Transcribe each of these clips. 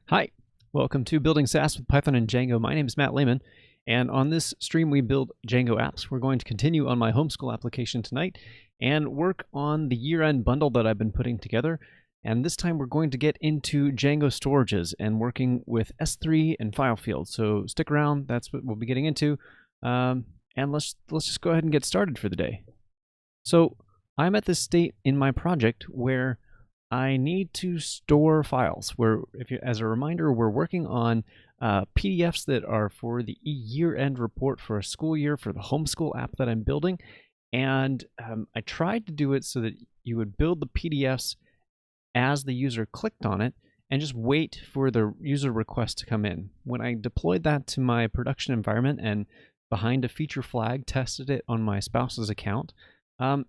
Hi, welcome to Building SaaS with Python and Django. My name is Matt Lehman, and on this stream we build Django apps. We're going to continue on my homeschool application tonight and work on the year-end bundle that I've been putting together. And this time we're going to get into Django storages and working with S3 and FileField. So stick around, that's what we'll be getting into. And let's just go ahead and get started for the day. So I'm at this state in my project where I need to store files. As a reminder, we're working on PDFs that are for the year-end report for a school year for the homeschool app that I'm building. And I tried to do it so that you would build the PDFs as the user clicked on it and just wait for the user request to come in. When I deployed that to my production environment and behind a feature flag tested it on my spouse's account,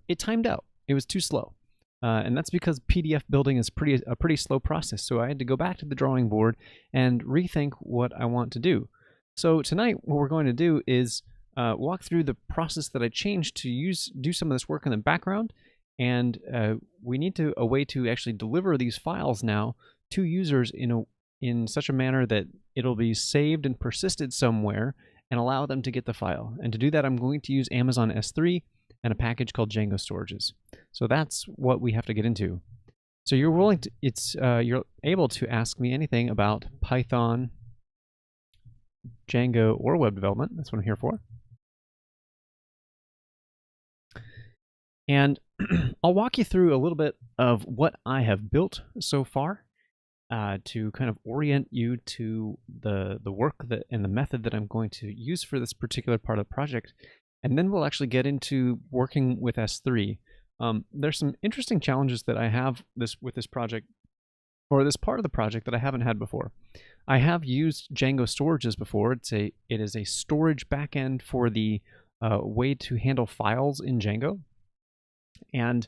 it timed out. It was too slow. And that's because PDF building is a pretty slow process. So I had to go back to the drawing board and rethink what I want to do. So tonight, what we're going to do is walk through the process that I changed to do some of this work in the background. And we need a way to actually deliver these files now to users in such a manner that it'll be saved and persisted somewhere and allow them to get the file. And to do that, I'm going to use Amazon S3 and a package called Django-storages. So that's what we have to get into. So you're able to ask me anything about Python, Django, or web development. That's what I'm here for. And I'll walk you through a little bit of what I have built so far to kind of orient you to the work and the method that I'm going to use for this particular part of the project. And then we'll actually get into working with S3. There's some interesting challenges that I have with this project, or this part of the project that I haven't had before. I have used Django storages before. It is a storage backend for the way to handle files in Django. And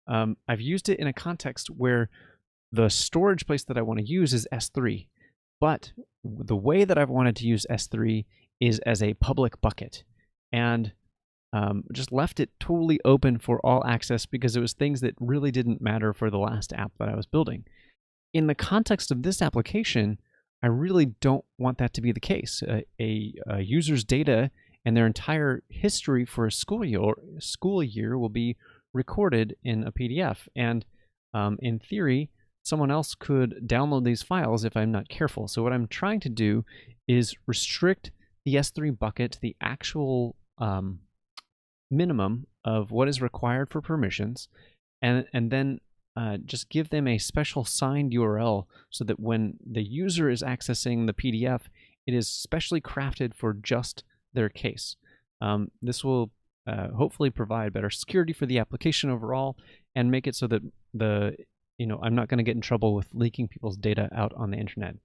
I've used it in a context where the storage place that I want to use is S3. But the way that I've wanted to use S3 is as a public bucket. And just left it totally open for all access because it was things that really didn't matter for the last app that I was building. In the context of this application, I really don't want that to be the case. A user's data and their entire history for a school year will be recorded in a PDF. And in theory, someone else could download these files if I'm not careful. So what I'm trying to do is restrict the S3 bucket to the actual minimum of what is required for permissions, and then just give them a special signed URL so that when the user is accessing the PDF, it is specially crafted for just their case. This will hopefully provide better security for the application overall and make it so that I'm not going to get in trouble with leaking people's data out on the internet.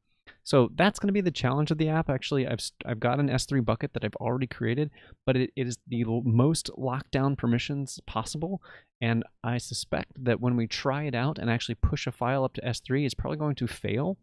So that's going to be the challenge of the app. Actually, I've got an S3 bucket that I've already created, but it is the most locked down permissions possible. And I suspect that when we try it out and actually push a file up to S3, it's probably going to fail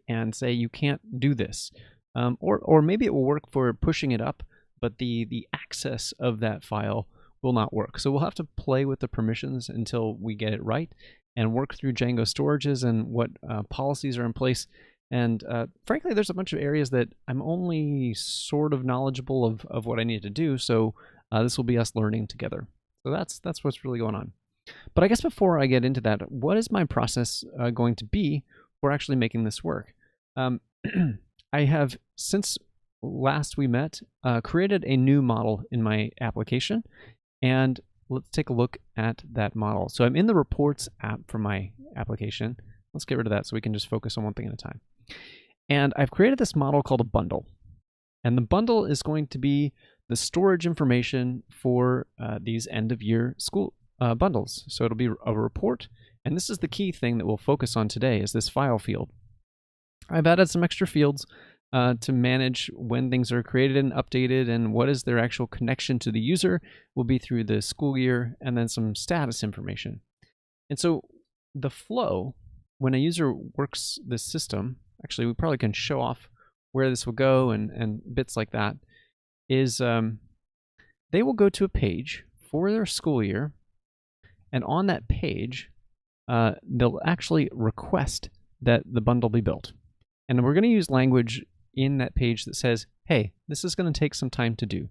and say you can't do this. Or maybe it will work for pushing it up, but the access of that file will not work. So we'll have to play with the permissions until we get it right and work through Django storages and what policies are in place. And frankly, there's a bunch of areas that I'm only sort of knowledgeable of what I need to do. So this will be us learning together. So that's what's really going on. But I guess before I get into that, what is my process going to be for actually making this work? I have, since last we met, created a new model in my application. And let's take a look at that model. So I'm in the reports app for my application. Let's get rid of that so we can just focus on one thing at a time. And I've created this model called a bundle. And the bundle is going to be the storage information for these end-of-year school bundles. So it'll be a report. And this is the key thing that we'll focus on today, is this file field. I've added some extra fields to manage when things are created and updated, and what is their actual connection to the user will be through the school year, and then some status information. And so the flow, when a user works this system, actually we probably can show off where this will go and bits like that, is they will go to a page for their school year, and on that page they'll actually request that the bundle be built. And we're going to use language in that page that says, hey, this is going to take some time to do.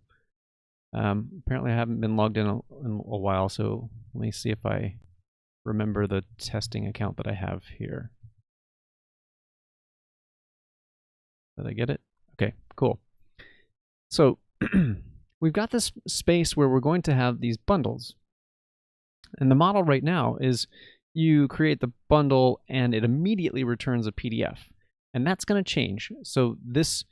Apparently I haven't been logged in a while, so let me see if I remember the testing account that I have here. Did I get it? Okay, cool. So we've got this space where we're going to have these bundles. And the model right now is you create the bundle and it immediately returns a PDF. And that's going to change. So this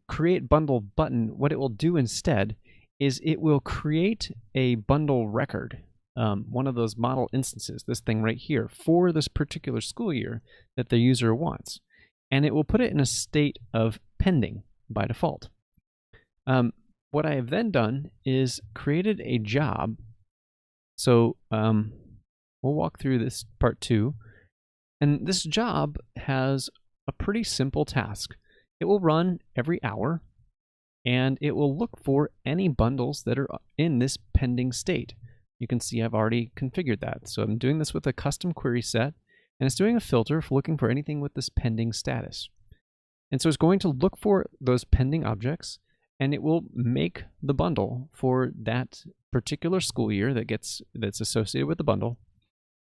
create bundle button, what it will do instead is it will create a bundle record, one of those model instances, this thing right here, for this particular school year that the user wants. And it will put it in a state of pending by default. What I have then done is created a job. So we'll walk through this part too. And this job has a pretty simple task. It will run every hour, and it will look for any bundles that are in this pending state. You can see I've already configured that. So I'm doing this with a custom query set, and it's doing a filter for looking for anything with this pending status. And so it's going to look for those pending objects, and it will make the bundle for that particular school year that's associated with the bundle,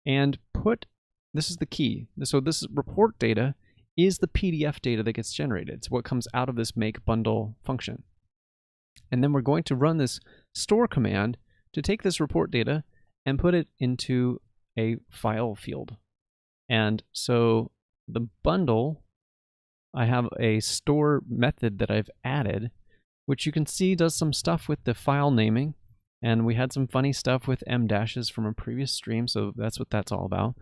and this is the key. So this report data is the PDF data that gets generated. It's what comes out of this make bundle function. And then we're going to run this store command to take this report data and put it into a file field. And so the bundle, I have a store method that I've added, which you can see does some stuff with the file naming. And we had some funny stuff with M dashes from a previous stream, so that's what that's all about.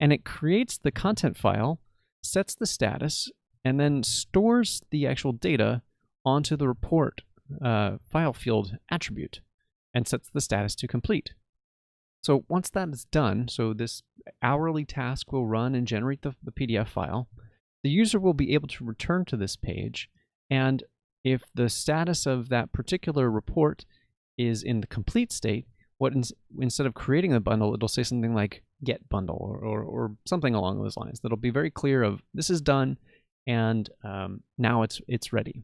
And it creates the content file, sets the status, and then stores the actual data onto the report FileField attribute and sets the status to complete. So once that is done, so this hourly task will run and generate the PDF file. The user will be able to return to this page, and if the status of that particular report is in the complete state, instead of creating a bundle, it'll say something like get bundle or something along those lines. That'll be very clear of this is done, and now it's ready.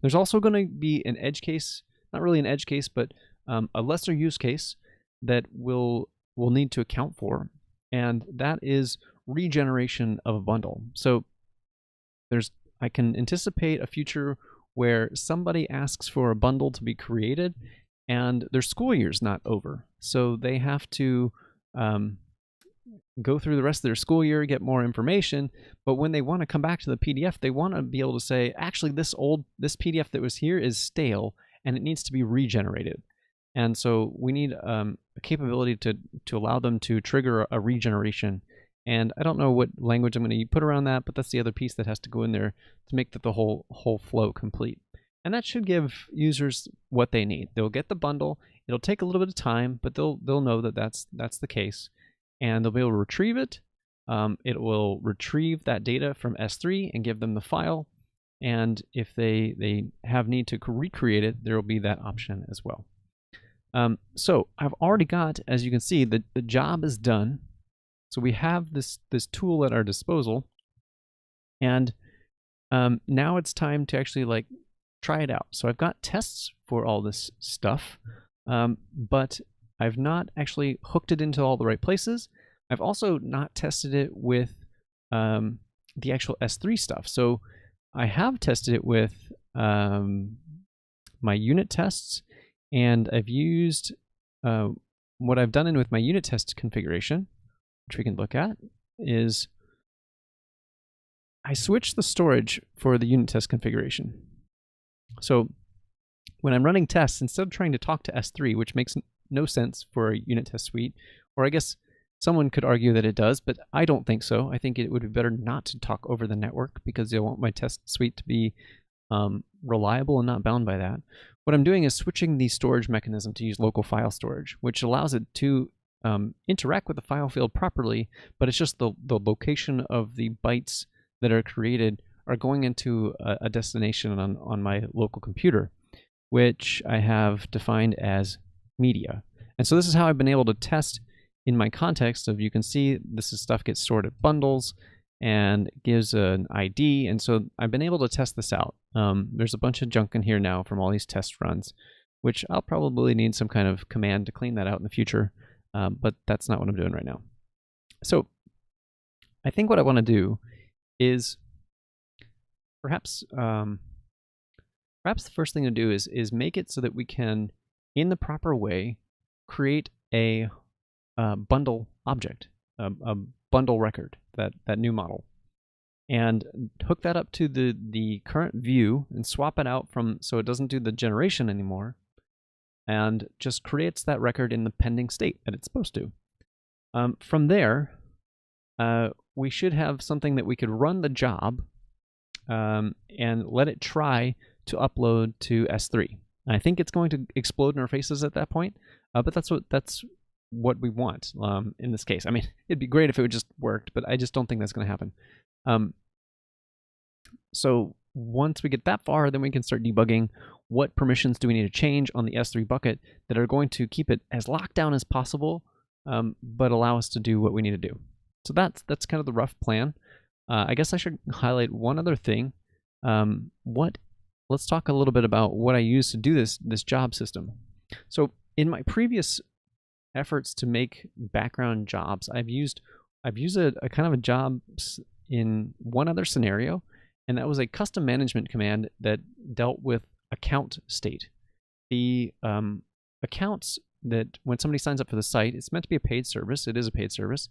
There's also going to be an edge case, not really an edge case, but a lesser use case that we'll need to account for, and that is regeneration of a bundle. So I can anticipate a future where somebody asks for a bundle to be created and their school year's not over. So they have to go through the rest of their school year, get more information, but when they want to come back to the PDF, they want to be able to say, actually, this PDF that was here is stale and it needs to be regenerated. And so we need a capability to allow them to trigger a regeneration. And I don't know what language I'm going to put around that, but that's the other piece that has to go in there to make the whole flow complete. And that should give users what they need. They'll get the bundle. It'll take a little bit of time, but they'll know that that's the case. And they'll be able to retrieve it. It will retrieve that data from S3 and give them the file. And if they have need to recreate it, there will be that option as well. So I've already got, as you can see, the job is done. So we have this tool at our disposal. And now it's time to actually try it out. So I've got tests for all this stuff, but I've not actually hooked it into all the right places. I've also not tested it with the actual S3 stuff. So I have tested it with my unit tests, and I've used what I've done with my unit test configuration, which we can look at, is I switched the storage for the unit test configuration. So when I'm running tests, instead of trying to talk to S3, which makes no sense for a unit test suite, or I guess someone could argue that it does, but I don't think so. I think it would be better not to talk over the network because I want my test suite to be reliable and not bound by that. What I'm doing is switching the storage mechanism to use local file storage, which allows it to interact with the file field properly, but it's just the location of the bytes that are created are going into a destination on my local computer, which I have defined as media. And so this is how I've been able to test in my context of, you can see this is stuff gets stored at bundles, and gives an ID. And so I've been able to test this out. There's a bunch of junk in here now from all these test runs, which I'll probably need some kind of command to clean that out in the future, but that's not what I'm doing right now. So I think what I want to do is perhaps the first thing to do is make it so that we can, in the proper way, create a bundle object, a bundle record, that new model, and hook that up to the current view and swap it out so it doesn't do the generation anymore, and just creates that record in the pending state that it's supposed to. From there, we should have something that we could run the job and let it try to upload to S3. I think it's going to explode in our faces at that point, but that's what we want in this case. I mean, it'd be great if it would just worked, but I just don't think that's going to happen. So once we get that far, then we can start debugging what permissions do we need to change on the S3 bucket that are going to keep it as locked down as possible, but allow us to do what we need to do. So that's kind of the rough plan. I guess I should highlight one other thing. Let's talk a little bit about what I use to do this job system. So in my previous efforts to make background jobs, I've used a kind of a job in one other scenario, and that was a custom management command that dealt with account state. The accounts that when somebody signs up for the site, it's meant to be a paid service. It is a paid service.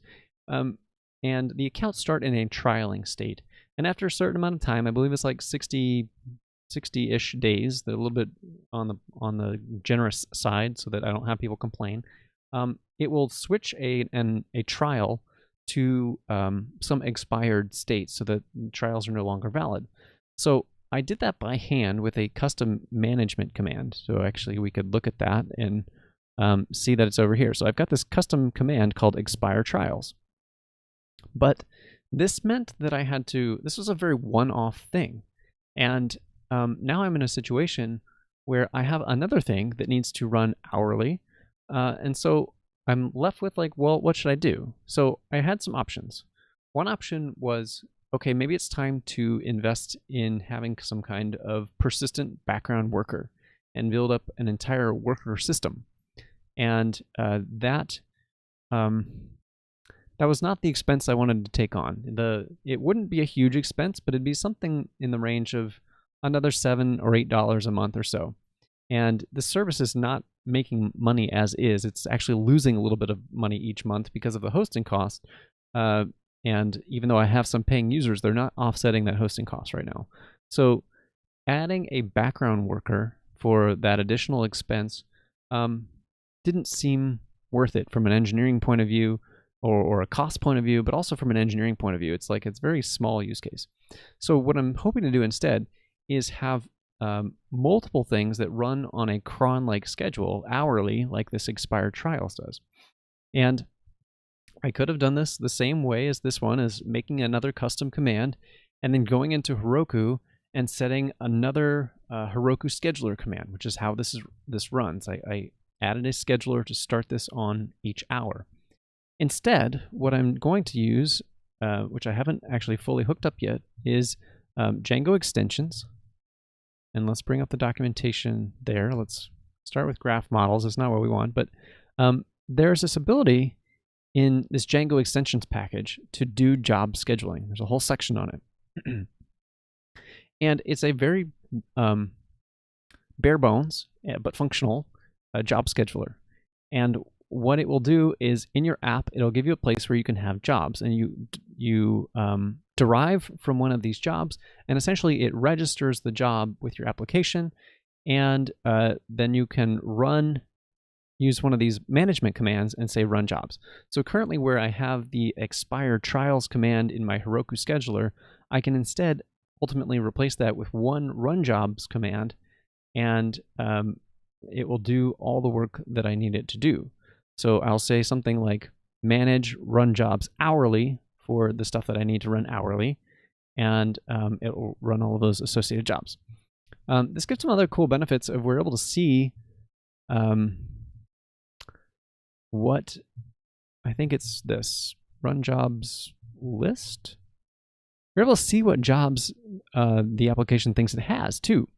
And the accounts start in a trialing state. And after a certain amount of time, I believe it's like 60-ish days, they're a little bit on the generous side so that I don't have people complain, it will switch a trial to some expired state so that trials are no longer valid. So I did that by hand with a custom management command. So actually we could look at that and see that it's over here. So I've got this custom command called expire trials. But this meant that this was a very one-off thing. And now I'm in a situation where I have another thing that needs to run hourly. And so I'm left with like, well, what should I do? So I had some options. One option was, okay, maybe it's time to invest in having some kind of persistent background worker and build up an entire worker system. And that was not the expense I wanted to take on. It wouldn't be a huge expense, but it'd be something in the range of another $7 or $8 a month or so. And the service is not making money as is. It's actually losing a little bit of money each month because of the hosting cost. And even though I have some paying users, they're not offsetting that hosting cost right now. So adding a background worker for that additional expense didn't seem worth it from an engineering point of view or a cost point of view, but also from an engineering point of view. It's like it's very small use case. So what I'm hoping to do instead is have multiple things that run on a cron-like schedule hourly, like this expired trials does. And I could have done this the same way as this one, as making another custom command and then going into Heroku and setting another Heroku scheduler command, which is how this runs. I added a scheduler to start this on each hour. Instead, what I'm going to use, which I haven't actually fully hooked up yet, is Django Extensions. And let's bring up the documentation there. Let's start with graph models. It's not what we want, but there's this ability in this Django Extensions package to do job scheduling. There's a whole section on it. And it's a very bare bones, but functional job scheduler. And what it will do is in your app, it'll give you a place where you can have jobs, and you derive from one of these jobs, and essentially it registers the job with your application, and then you can use one of these management commands and say run jobs. So currently where I have the expire trials command in my Heroku scheduler, I can instead ultimately replace that with one run jobs command, and it will do all the work that I need it to do. So I'll say something like manage run jobs hourly for the stuff that I need to run hourly, and it will run all of those associated jobs. This gives some other cool benefits of we're able to see what I think it's this run jobs list. We're able to see what jobs the application thinks it has too.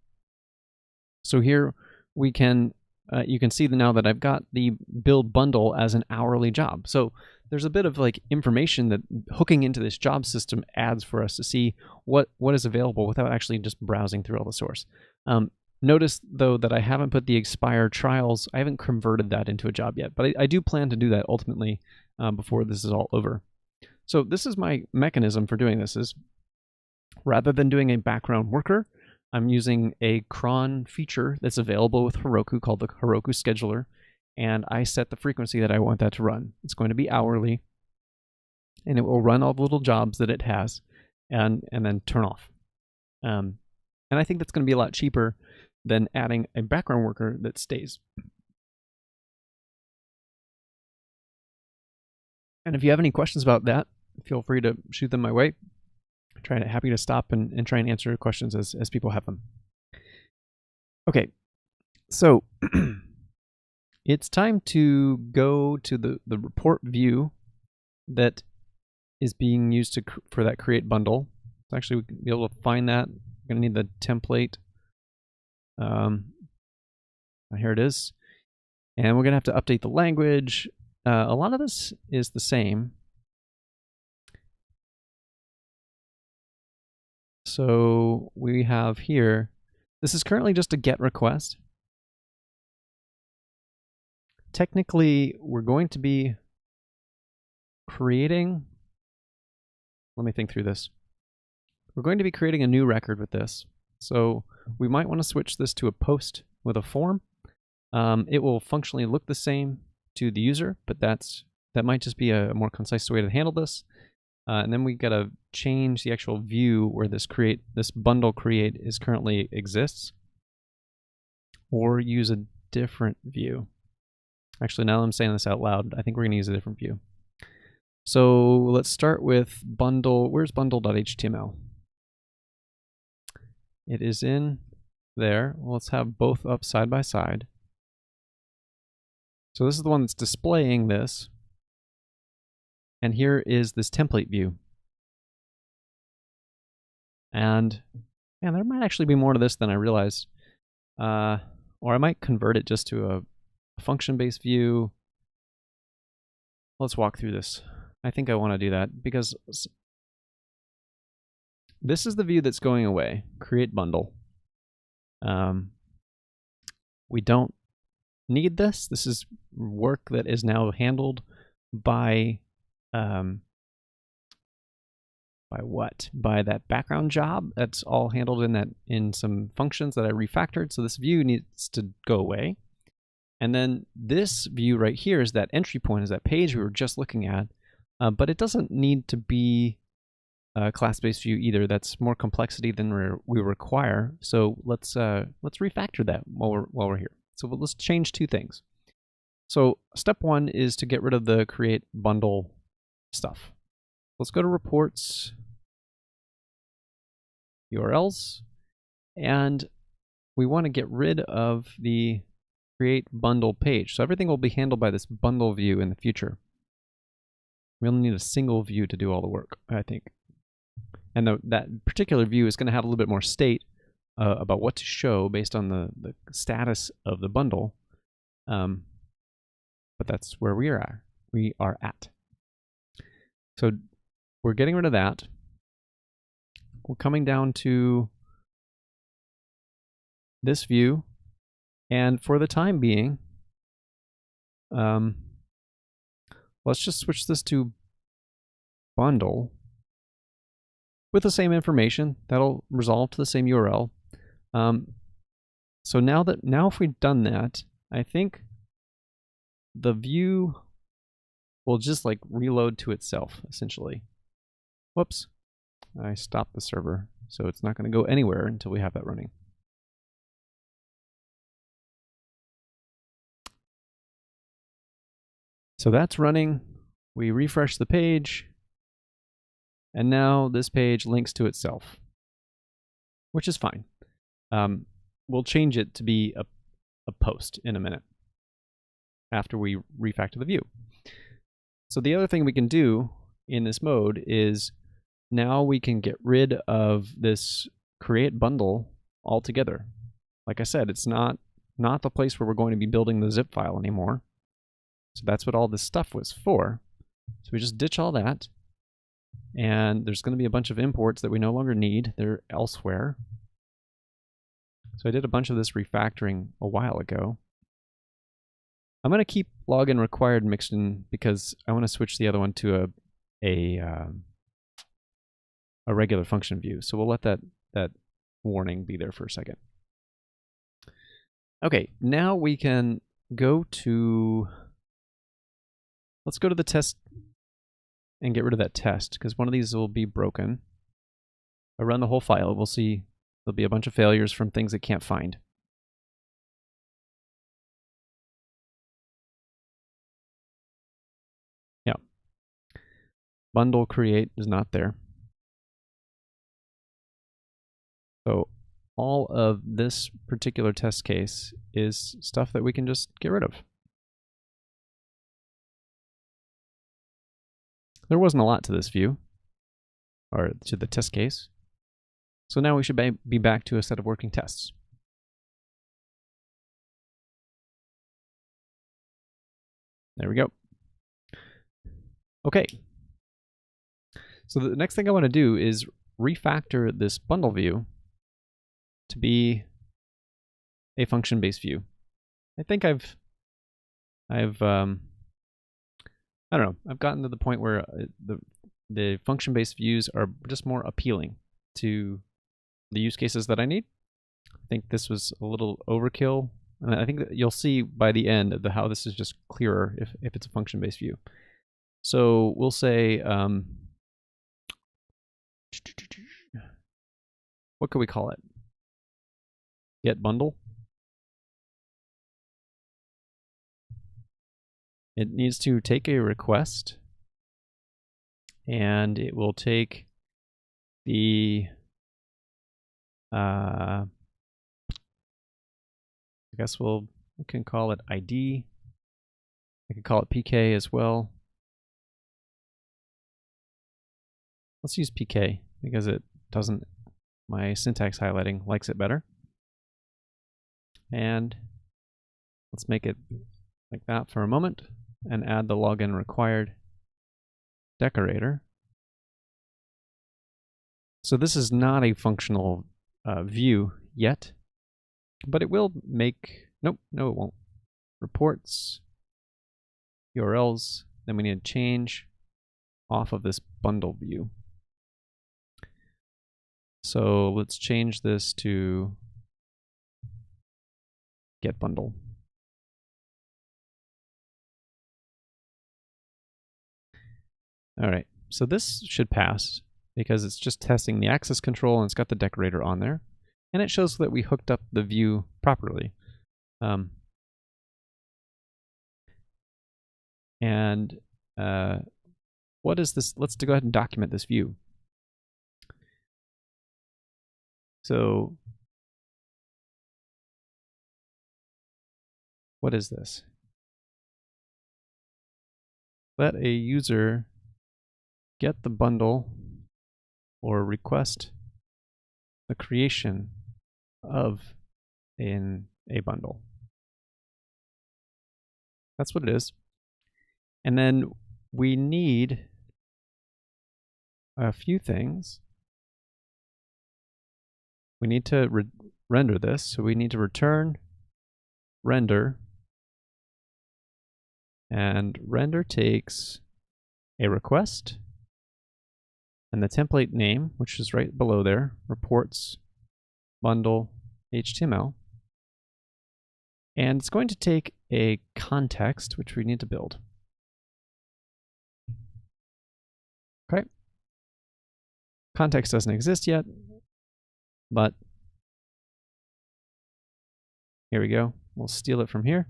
So here we can, you can see now that I've got the build bundle as an hourly job. So there's a bit of like information that hooking into this job system adds for us to see what is available without actually just browsing through all the source. Notice though that I haven't put the expire trials, I haven't converted that into a job yet, but I do plan to do that ultimately before this is all over. So this is my mechanism for doing this, is rather than doing a background worker, I'm using a cron feature that's available with Heroku called the Heroku Scheduler, and I set the frequency that I want that to run. It's going to be hourly, and it will run all the little jobs that it has and then turn off. And I think that's going to be a lot cheaper than adding a background worker that stays. And if you have any questions about that, feel free to shoot them my way. Happy to stop and try and answer questions as people have them. Okay, so it's time to go to the report view that is being used for that create bundle. So actually, we can be able to find that. We're going to need the template. Here it is. And we're going to have to update the language. A lot of this is the same. So we have here, this is currently just a GET request. Technically, we're going to be creating, let me think through this. We're going to be creating a new record with this. So we might want to switch this to a post with a form. It will functionally look the same to the user, but that might just be a more concise way to handle this. And then we got to change the actual view where this bundle create is currently exists, or use a different view. Actually, now that I'm saying this out loud, I think we're going to use a different view. So let's start with bundle. Where's bundle.html? It is in there. Well, let's have both up side by side. So this is the one that's displaying this. And here is this template view. And man, there might actually be more to this than I realized. Or I might convert it just to a function-based view. Let's walk through this. I think I want to do that because this is the view that's going away, create bundle. We don't need this. This is work that is now handled by what? By that background job. That's all handled in some functions that I refactored. So this view needs to go away. And then this view right here is that entry point, is that page we were just looking at. But it doesn't need to be a class-based view either. That's more complexity than we require. So let's refactor that while we're here. So let's change two things. So step one is to get rid of the create bundle stuff. Let's go to reports, URLs, and we want to get rid of the create bundle page. So everything will be handled by this bundle view in the future. We only need a single view to do all the work, I think. And that particular view is going to have a little bit more state about what to show based on the status of the bundle. But that's where we are at. So we're getting rid of that. We're coming down to this view. And for the time being, let's just switch this to bundle with the same information. That'll resolve to the same URL. So now if we've done that, I think the view will just like reload to itself, essentially. Whoops, I stopped the server, so it's not going to go anywhere until we have that running. So that's running. We refresh the page, and now this page links to itself, which is fine. We'll change it to be a post in a minute after we refactor the view. So the other thing we can do in this mode is now we can get rid of this create bundle altogether. Like I said, it's not the place where we're going to be building the zip file anymore. So that's what all this stuff was for. So we just ditch all that. And there's going to be a bunch of imports that we no longer need. They're elsewhere. So I did a bunch of this refactoring a while ago. I'm going to keep login required mixed in because I want to switch the other one to a regular function view. So we'll let that warning be there for a second. Okay, now we can go to, let's go to the test and get rid of that test because one of these will be broken. I run the whole file, we'll see there'll be a bunch of failures from things it can't find. Yeah. Bundle create is not there. So all of this particular test case is stuff that we can just get rid of. There wasn't a lot to this view, or to the test case. So now we should be back to a set of working tests. There we go. Okay. So the next thing I want to do is refactor this bundle view to be a function-based view. I think I don't know, I've gotten to the point where the function-based views are just more appealing to the use cases that I need. I think this was a little overkill, and I think that you'll see by the end of how this is just clearer if it's a function-based view. So we'll say, what could we call it? Get bundle. It needs to take a request, and it will take the I guess we can call it ID. I could call it PK as well. Let's use PK because it doesn't, my syntax highlighting likes it better. And let's make it like that for a moment and add the login required decorator. So this is not a functional view yet, but it will make, nope, no it won't. Reports, URLs, then we need to change off of this bundle view. So let's change this to get bundle. All right, so this should pass because it's just testing the access control and it's got the decorator on there. And it shows that we hooked up the view properly. What is this? Let's go ahead and document this view. So what is this? Let a user get the bundle or request the creation of a bundle. That's what it is. And then we need a few things. We need to render this, so we need to return render, and render takes a request and the template name, which is right below there, reports bundle HTML, and it's going to take a context, which we need to build. Okay. Context doesn't exist yet, but here we go. We'll steal it from here.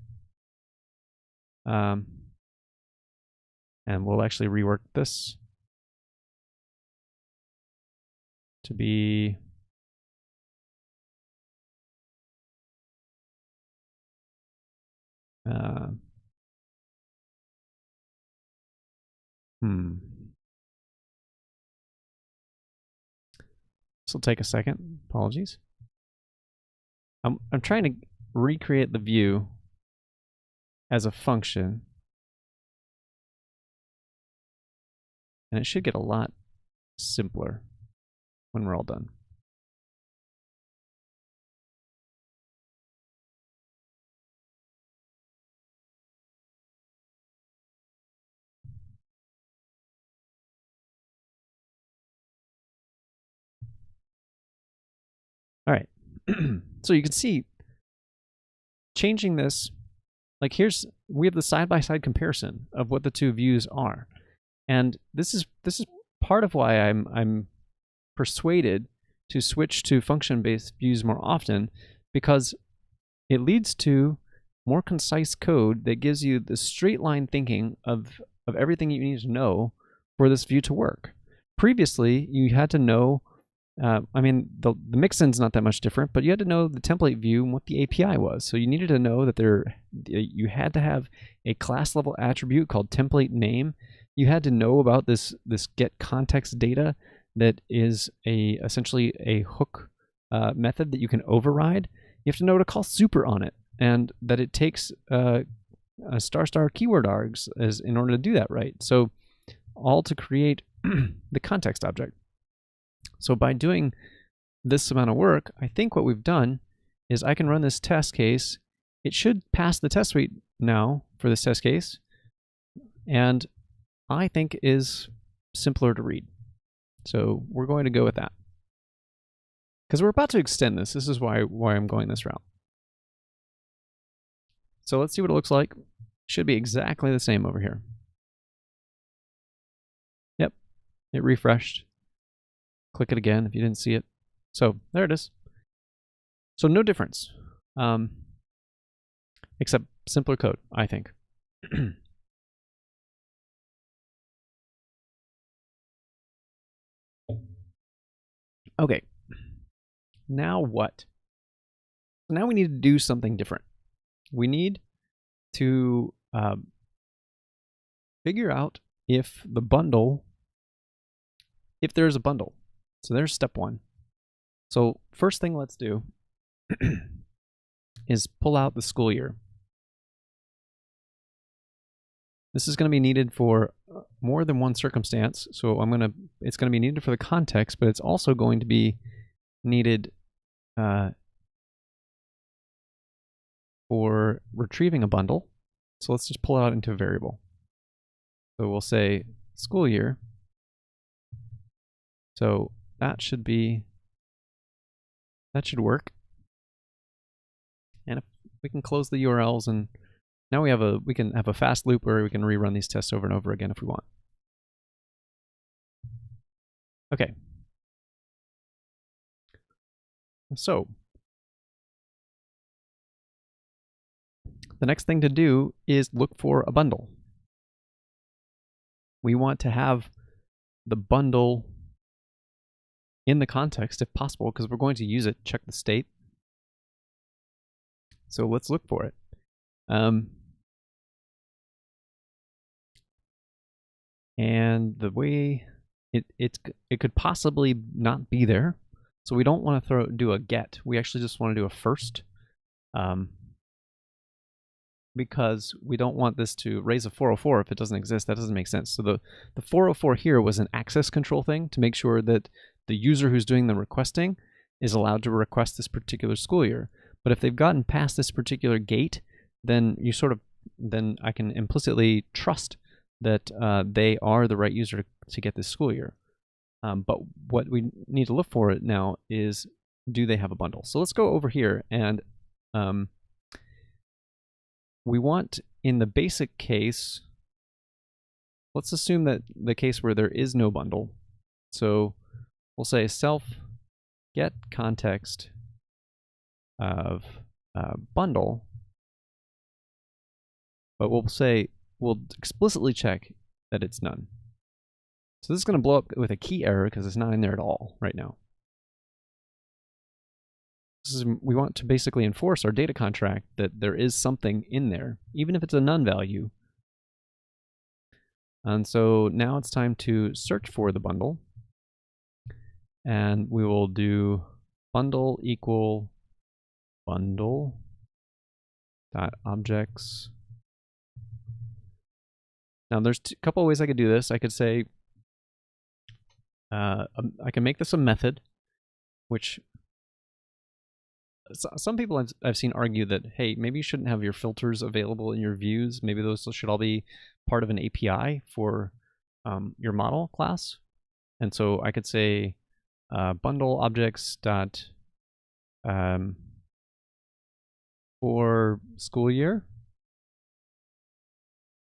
And we'll actually rework this to be This will take a second. Apologies. I'm trying to recreate the view as a function, and it should get a lot simpler when we're all done. All right. So you can see changing this, like we have the side-by-side comparison of what the two views are. And this is part of why I'm persuaded to switch to function-based views more often, because it leads to more concise code that gives you the straight line thinking of everything you need to know for this view to work. Previously, you had to know, I mean, the mixin's not that much different, but you had to know the template view and what the API was. So you needed to know that you had to have a class level attribute called template name. You had to know about this get context data that is essentially a hook method that you can override. You have to know to call super on it, and that it takes a ** keyword args in order to do that right. So all to create the context object. So by doing this amount of work, I think what we've done is I can run this test case. It should pass the test suite now for this test case, and I think is simpler to read. So we're going to go with that, because we're about to extend this. This is why I'm going this route. So let's see what it looks like. Should be exactly the same over here. Yep, it refreshed. Click it again if you didn't see it. So there it is. So no difference, except simpler code, I think. Okay, now what? Now we need to do something different. We need to figure out if there's a bundle. So there's step one. So first thing let's do is pull out the school year. This is going to be needed for more than one circumstance. So it's going to be needed for the context, but it's also going to be needed for retrieving a bundle. So let's just pull it out into a variable. So we'll say school year. So that should work. And if we can close the URLs, and now we can have a fast loop where we can rerun these tests over and over again if we want. Okay. So the next thing to do is look for a bundle. We want to have the bundle in the context if possible, because we're going to use it. Check the state. So let's look for it. And the way it could possibly not be there, so we don't want to do a get. We actually just want to do a first, because we don't want this to raise a 404 if it doesn't exist. That doesn't make sense. So the 404 here was an access control thing to make sure that the user who's doing the requesting is allowed to request this particular school year. But if they've gotten past this particular gate, then then I can implicitly trust that they are the right user to get this school year. But what we need to look for now is, do they have a bundle? So let's go over here, and we want, in the basic case, let's assume that the case where there is no bundle. So we'll say self get context of bundle, but we'll explicitly check that it's none. So this is going to blow up with a key error because it's not in there at all right now. We want to basically enforce our data contract that there is something in there, even if it's a none value. And so now it's time to search for the bundle. And we will do bundle equal bundle dot objects. Now there's a couple of ways I could do this. I could say I can make this a method, which some people I've seen argue that, hey, maybe you shouldn't have your filters available in your views. Maybe those should all be part of an API for your model class. And so I could say bundle objects dot for school year,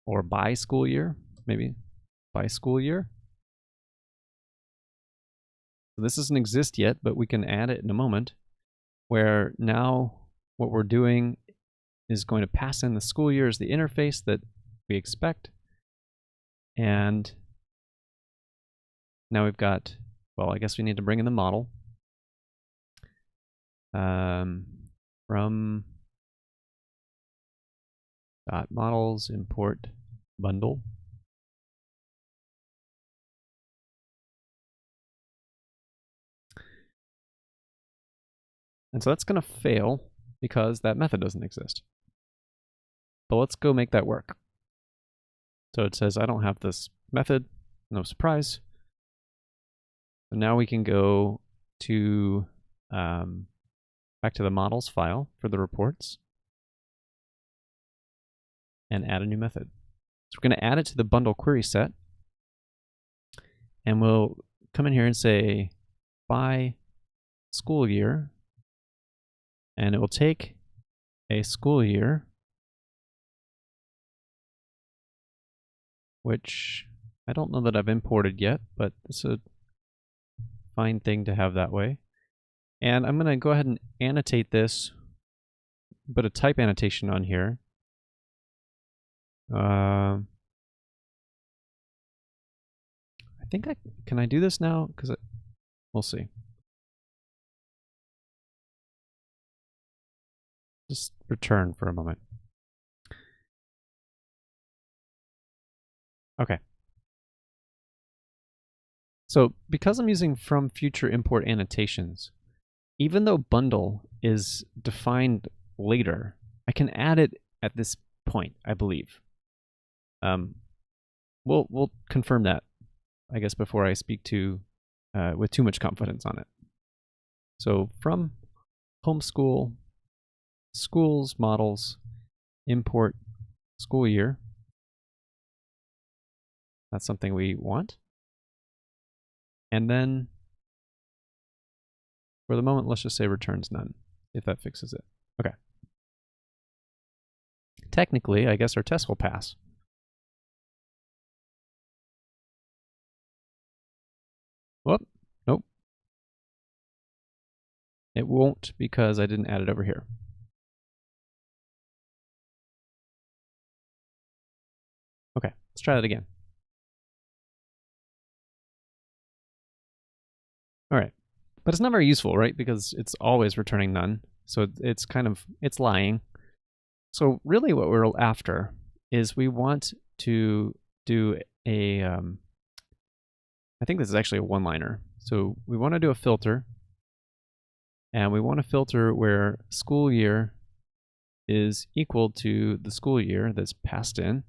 or by school year, maybe by school year. So this doesn't exist yet, but we can add it in a moment, where now what we're doing is going to pass in the school year as the interface that we expect. And now we've got, well, I guess we need to bring in the model. From .models import bundle. And so that's going to fail because that method doesn't exist. But let's go make that work. So it says I don't have this method, no surprise. So now we can go to back to the models file for the reports and add a new method. So we're going to add it to the bundle query set, and we'll come in here and say by school year, and it will take a school year, which I don't know that I've imported yet, but it's a fine thing to have that way. And I'm going to go ahead and annotate this, put a type annotation on here. I think can I do this now? Because we'll see. Just return for a moment. Okay. So because I'm using from future import annotations, even though bundle is defined later, I can add it at this point, I believe. We'll confirm that, I guess, before I speak to with too much confidence on it. So from homeschool, schools, models, import school year. That's something we want. And then for the moment, let's just say returns none, if that fixes it. Okay. Technically, I guess our test will pass. Whoop, nope. It won't because I didn't add it over here. Okay, let's try that again. All right, but it's not very useful, right? Because it's always returning none. So it's kind of, it's lying. So really what we're after is we want to do a, I think this is actually a one-liner. So we want to do a filter, and we want to filter where school year is equal to the school year that's passed in.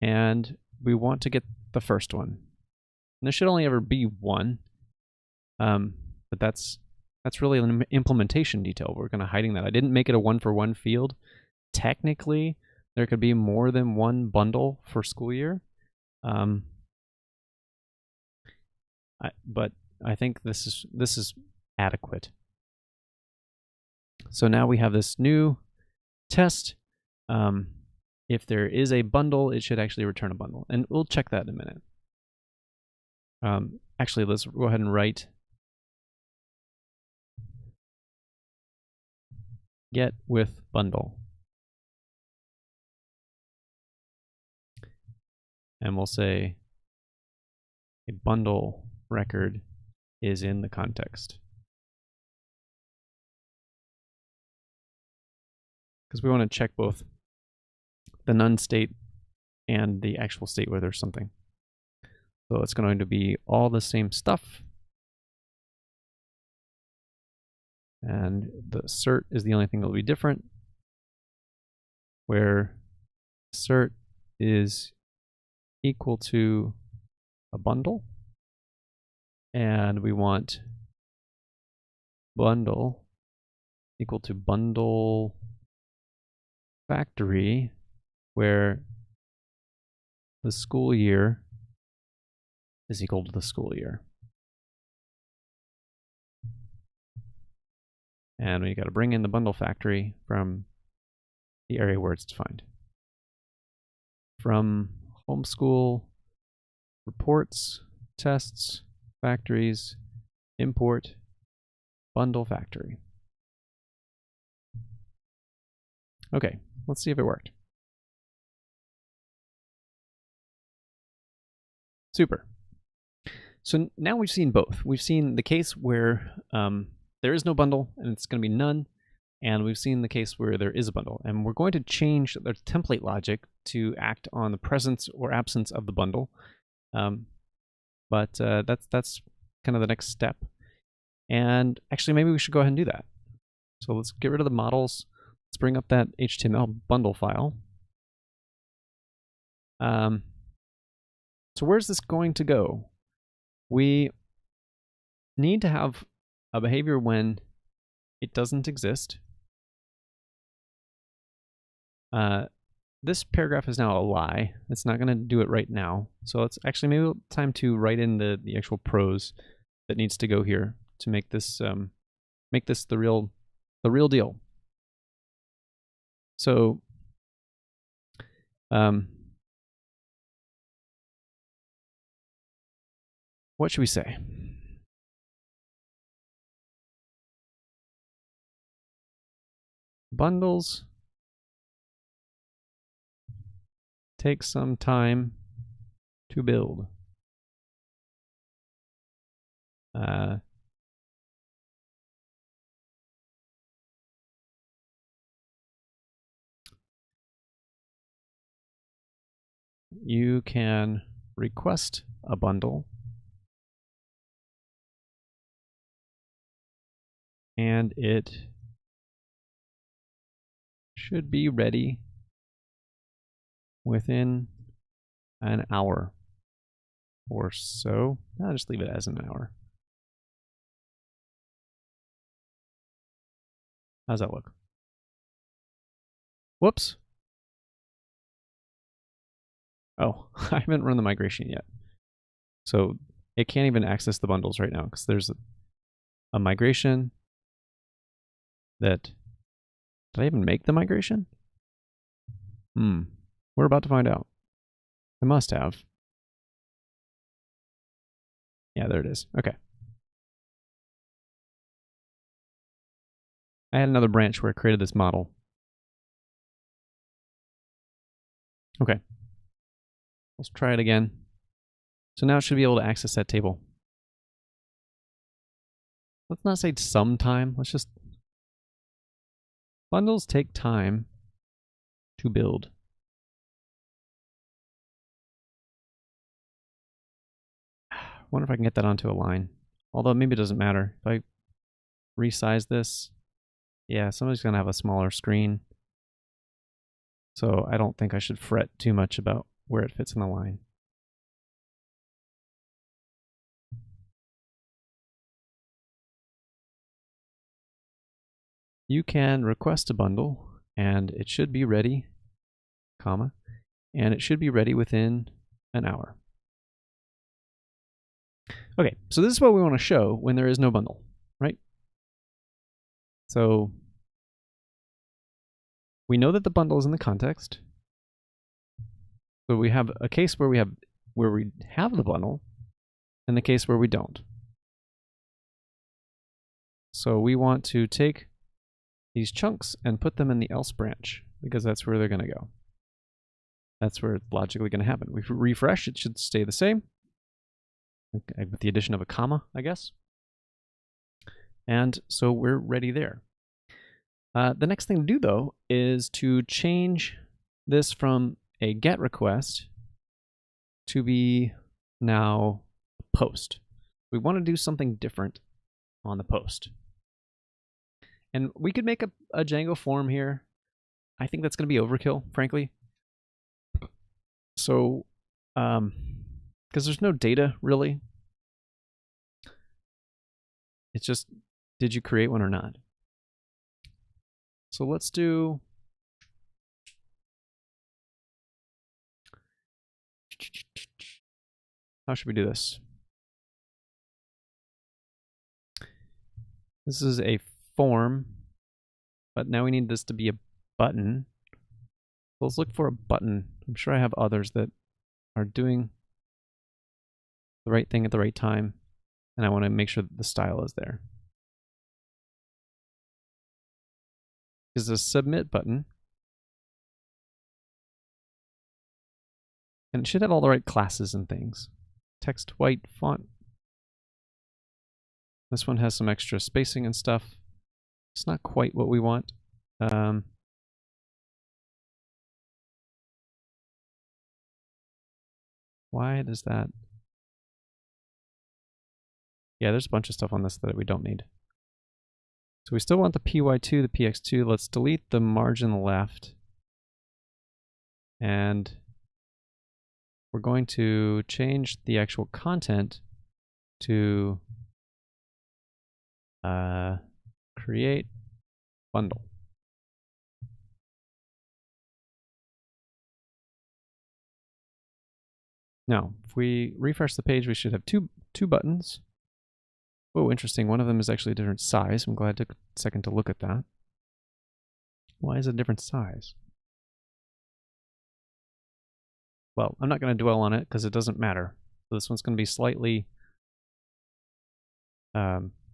And we want to get the first one. And there should only ever be one, but that's really an implementation detail. We're kind of hiding that. I didn't make it a one-for-one field. Technically, there could be more than one bundle for school year, but I think this is adequate. So now we have this new test. If there is a bundle, it should actually return a bundle, and we'll check that in a minute. Actually, let's go ahead and write get with bundle. And we'll say a bundle record is in the context. Because we want to check both the none state and the actual state where there's something. So it's going to be all the same stuff. And the cert is the only thing that will be different, where cert is equal to a bundle, and we want bundle equal to bundle factory, where the school year is equal to the school year. And we got to bring in the bundle factory from the area where it's defined. From homeschool, reports, tests, factories, import, bundle factory. Okay, let's see if it worked. Super. So now we've seen both. We've seen the case where there is no bundle and it's going to be none, and we've seen the case where there is a bundle. And we're going to change the template logic to act on the presence or absence of the bundle. But that's kind of the next step. And actually, maybe we should go ahead and do that. So let's get rid of the models. Let's bring up that HTML bundle file. So where's this going to go? We need to have a behavior when it doesn't exist. This paragraph is now a lie. It's not going to do it right now. So it's actually maybe time to write in the actual prose that needs to go here to make this the real deal. So what should we say? Bundles take some time to build. You can request a bundle and it should be ready within an hour or so. I'll just leave it as an hour. How's that look? Whoops. Oh, I haven't run the migration yet. So it can't even access the bundles right now because there's a migration that... Did I even make the migration? We're about to find out. I must have. Yeah, there it is. Okay. I had another branch where I created this model. Okay. Let's try it again. So now it should be able to access that table. Let's not say sometime. Let's just... Bundles take time to build. I wonder if I can get that onto a line. Although maybe it doesn't matter. If I resize this, yeah, somebody's going to have a smaller screen. So I don't think I should fret too much about where it fits in the line. You can request a bundle, and it should be ready, comma, and it should be ready within an hour. Okay, so this is what we want to show when there is no bundle, right? So we know that the bundle is in the context. So we have a case where we have the bundle, and the case where we don't. So we want to take these chunks and put them in the else branch because that's where they're going to go. That's where it's logically going to happen. We refresh, it should stay the same. Okay, with the addition of a comma, I guess. And so we're ready there. The next thing to do, though, is to change this from a GET request to be now a post. We want to do something different on the post. And we could make a Django form here. I think that's going to be overkill, frankly. So, because there's no data really. It's just, did you create one or not? So let's do, how should we do this? This is a form, but now we need this to be a button. So let's look for a button. I'm sure I have others that are doing the right thing at the right time, and I want to make sure that the style is there. Is a submit button, and it should have all the right classes and things. Text white font. This one has some extra spacing and stuff. It's not quite what we want. Why does that? Yeah, there's a bunch of stuff on this that we don't need. So we still want the PY2, the PX2. Let's delete the margin left. And we're going to change the actual content to create bundle. Now, if we refresh the page, we should have two buttons. Oh, interesting. One of them is actually a different size. I'm glad I took a second to look at that. Why is it a different size? Well, I'm not going to dwell on it because it doesn't matter. So this one's going to be slightly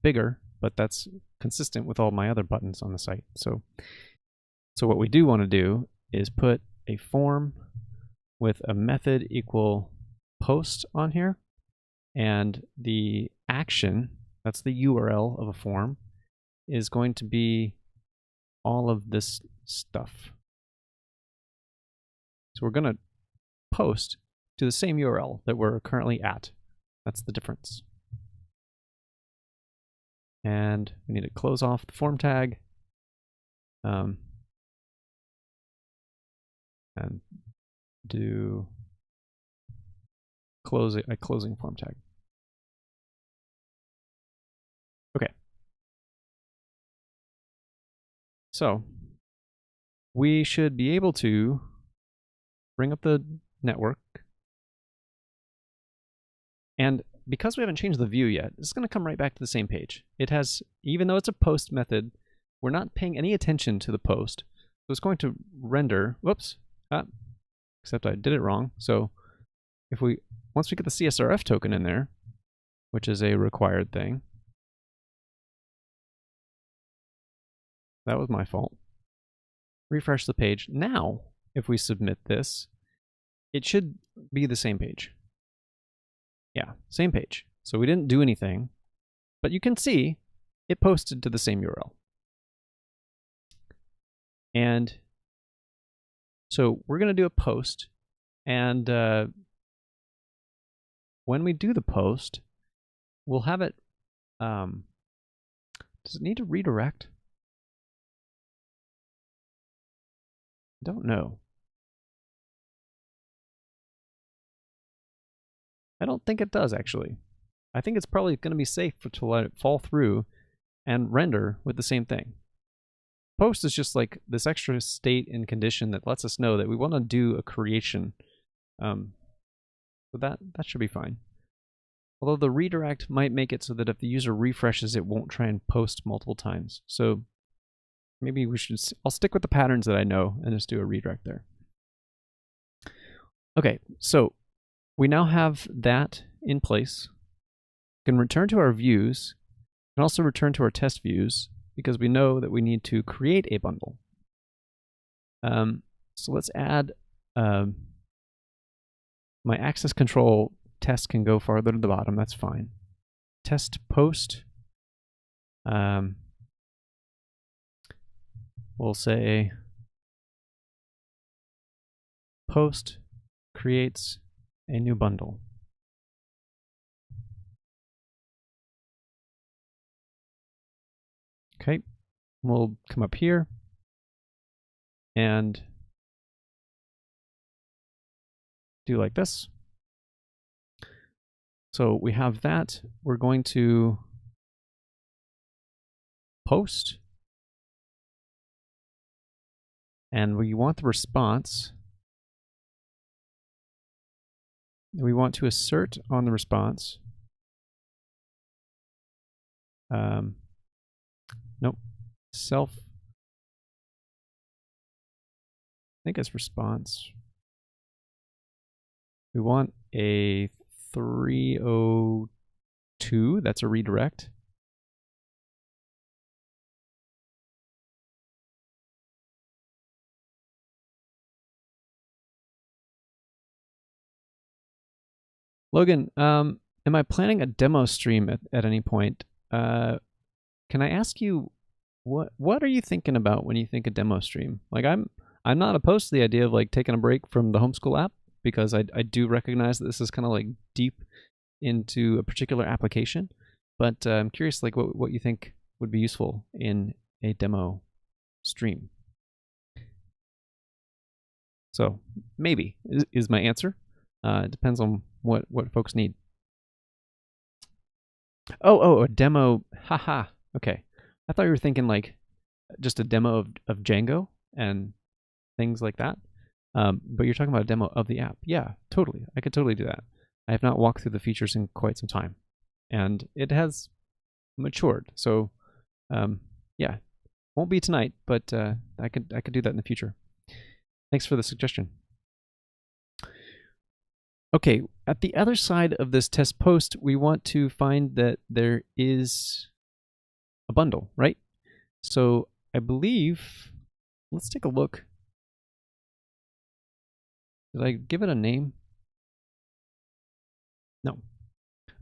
bigger, but that's consistent with all my other buttons on the site. So what we do want to do is put a form with a method equal post on here, and the action, that's the URL of a form, is going to be all of this stuff. So we're going to post to the same URL that we're currently at. That's the difference. And we need to close off the form tag. And do a closing form tag. Okay. So we should be able to bring up the network. And because we haven't changed the view yet, it's going to come right back to the same page. It has, even though it's a post method, we're not paying any attention to the post. So it's going to render, whoops, except I did it wrong. So if we, once we get the CSRF token in there, which is a required thing, that was my fault. Refresh the page. Now, if we submit this, it should be the same page. Yeah, same page. So we didn't do anything, but you can see it posted to the same URL. And so we're going to do a post, and when we do the post, we'll have it, does it need to redirect? I don't know. I don't think it does, actually. I think it's probably going to be safe to let it fall through and render with the same thing. Post is just like this extra state and condition that lets us know that we want to do a creation. So that should be fine. Although the redirect might make it so that if the user refreshes, it won't try and post multiple times. So maybe we should, I'll stick with the patterns that I know and just do a redirect there. Okay, so we now have that in place. We can return to our views and also return to our test views because we know that we need to create a bundle. So let's add my access control test can go farther to the bottom. That's fine. Test post. We'll say post creates a new bundle. Okay, We'll come up here and do like this. So we have that. We're going to post. And we want the response. We want to assert on the response. Nope. Self. I think it's response. We want a 302. That's a redirect. Logan, am I planning a demo stream at any point? Can I ask you what are you thinking about when you think a demo stream? Like I'm not opposed to the idea of like taking a break from the homeschool app, because I do recognize that this is kind of like deep into a particular application, but I'm curious like what you think would be useful in a demo stream. So maybe is my answer. It depends on what folks need. Oh, a demo. Haha. Okay. I thought you were thinking like just a demo of Django and things like that. But you're talking about a demo of the app. Yeah, totally. I could totally do that. I have not walked through the features in quite some time, and it has matured. So, yeah, won't be tonight, but I could do that in the future. Thanks for the suggestion. Okay, at the other side of this test post, we want to find that there is a bundle, right? So I believe, let's take a look. Did I give it a name? No.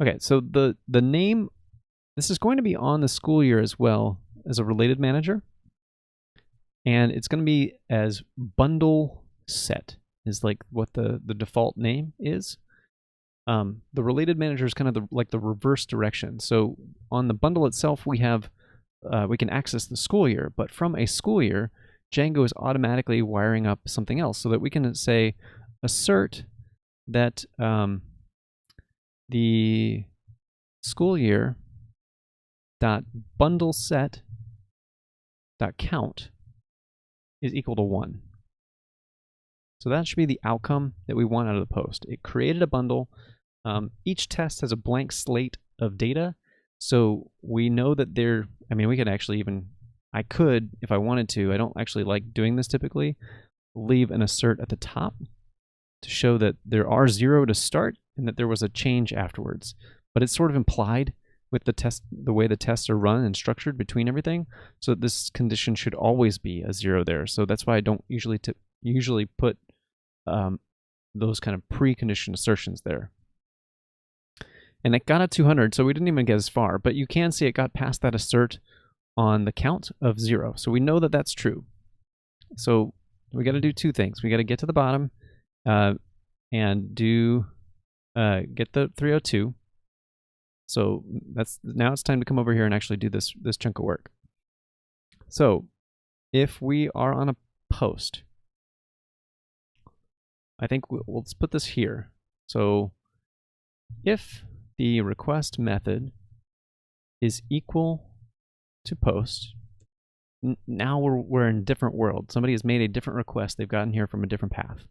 Okay, so the name, this is going to be on the school year as well as a related manager. And it's going to be as bundle set is like what the default name is. The related manager is kind of like the reverse direction. So on the bundle itself, we have we can access the school year, but from a school year, Django is automatically wiring up something else so that we can say assert that the school year dot bundle set dot count is equal to 1. So that should be the outcome that we want out of the post. It created a bundle. Each test has a blank slate of data. So we know that we could actually even, I could, if I wanted to, I don't actually like doing this typically, leave an assert at the top to show that there are 0 to start and that there was a change afterwards. But it's sort of implied with the way the tests are run and structured between everything. So this condition should always be a 0 there. So that's why I don't usually put those kind of preconditioned assertions there. And it got a 200, so we didn't even get as far, but you can see it got past that assert on the count of 0. So we know that that's true. So we got to do 2 things. We got to get to the bottom and do get the 302. So now it's time to come over here and actually do this chunk of work. So if we are on a post, I think let's put this here. So if the request method is equal to post, now we're in a different world. Somebody has made a different request. They've gotten here from a different path.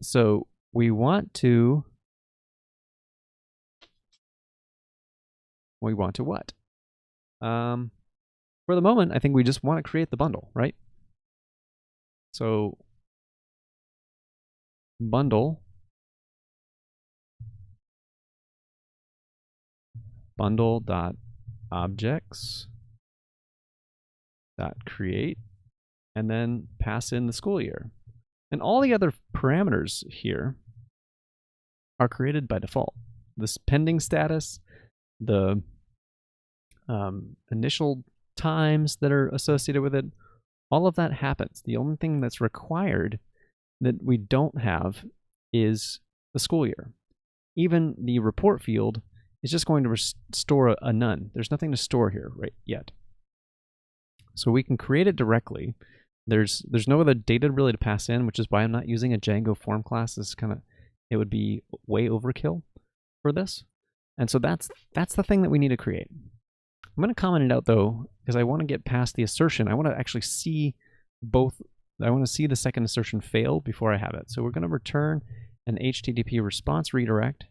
So we want to what? For the moment, I think we just want to create the bundle, right? So bundle objects.create, and then pass in the school year. And all the other parameters here are created by default. This pending status, the initial times that are associated with it, all of that happens. The only thing that's required that we don't have is the school year. Even the report field is just going to store a none. There's nothing to store here right yet. So we can create it directly. There's no other data really to pass in, which is why I'm not using a Django form class. This it would be way overkill for this. And so that's the thing that we need to create. I'm going to comment it out though, because I want to get past the assertion. I want to actually see both. I want to see the second assertion fail before I have it. So we're going to return an HTTP response redirect,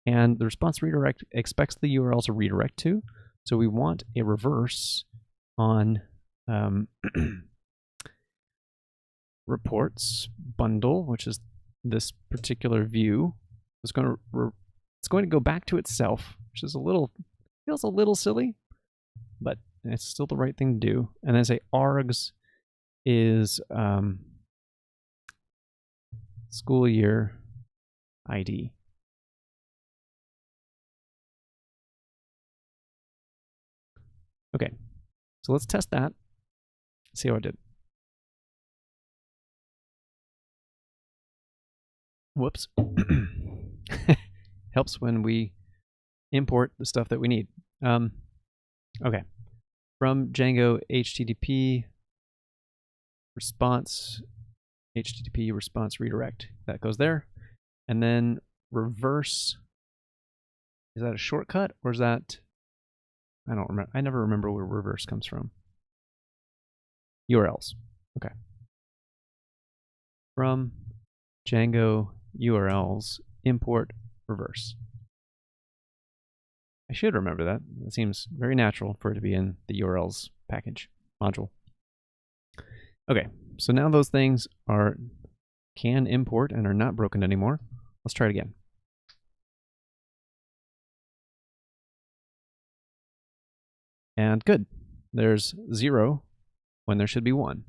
and the response redirect expects the URL to redirect to. So we want a reverse on reports bundle, which is this particular view. It's going to go back to itself, which is feels a little silly, but it's still the right thing to do. And then say args is school year ID. Okay, so let's test that. See how I did. Whoops. Helps when we import the stuff that we need. Okay, from Django HTTP response, HTTP response redirect. That goes there. And then reverse, is that a shortcut or is that, I don't remember. I never remember where reverse comes from. URLs. Okay. From Django URLs, import reverse. I should remember that. It seems very natural for it to be in the URLs package module. Okay, so now those things can import and are not broken anymore. Let's try it again. And good. There's 0 when there should be 1.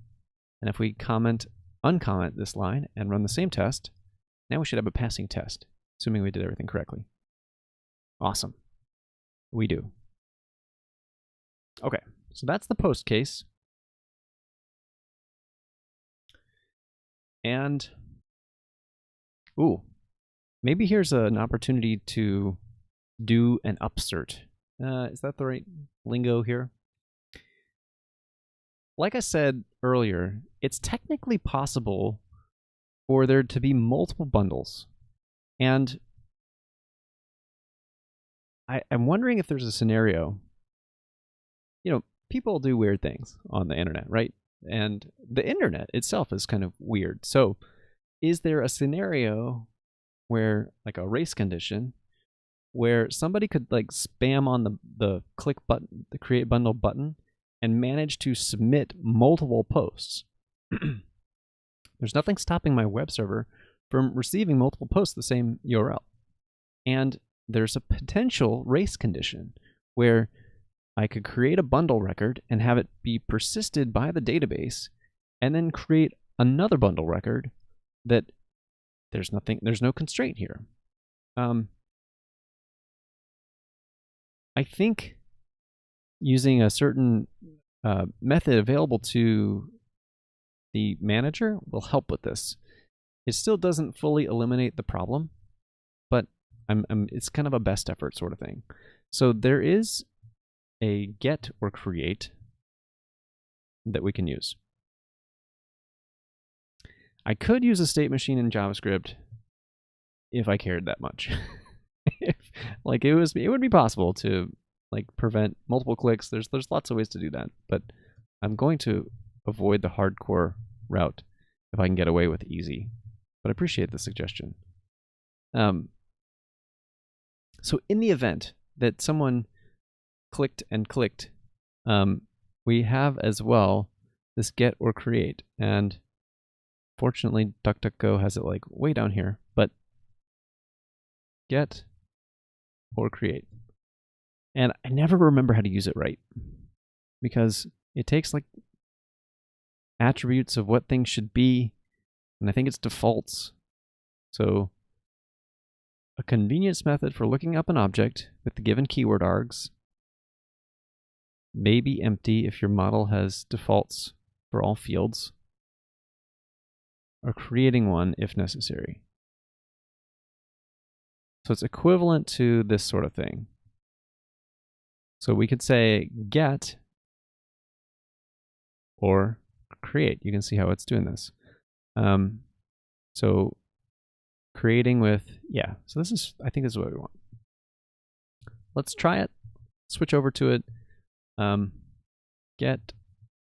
And if we uncomment this line and run the same test, now we should have a passing test, assuming we did everything correctly. Awesome. We do. Okay, so that's the post case. And, maybe here's an opportunity to do an upsert. Is that the right lingo here? Like I said earlier, it's technically possible for there to be multiple bundles. And I'm wondering if there's a scenario, people do weird things on the internet, right? And the internet itself is kind of weird. So is there a scenario where, like a race condition, where somebody could like spam on the click button, the create bundle button, and manage to submit multiple posts? There's nothing stopping my web server from receiving multiple posts the same URL. And there's a potential race condition where I could create a bundle record and have it be persisted by the database, and then create another bundle record that there's no constraint here. I think using a certain method available to the manager will help with this. It still doesn't fully eliminate the problem, but it's kind of a best effort sort of thing. So there is a get or create that we can use. I could use a state machine in JavaScript if I cared that much. It would be possible to prevent multiple clicks. There's lots of ways to do that, but I'm going to avoid the hardcore route if I can get away with easy. But I appreciate the suggestion. So in the event that someone clicked and clicked, we have as well this get or create, and fortunately DuckDuckGo has it way down here, but get or create. And I never remember how to use it right, because it takes attributes of what things should be, and I think it's defaults. So a convenience method for looking up an object with the given keyword args may be empty if your model has defaults for all fields, or creating one if necessary. So it's equivalent to this sort of thing. So we could say get or create. You can see how it's doing this. So creating with, yeah, so this is, I think this is what we want. Let's try it, switch over to it, get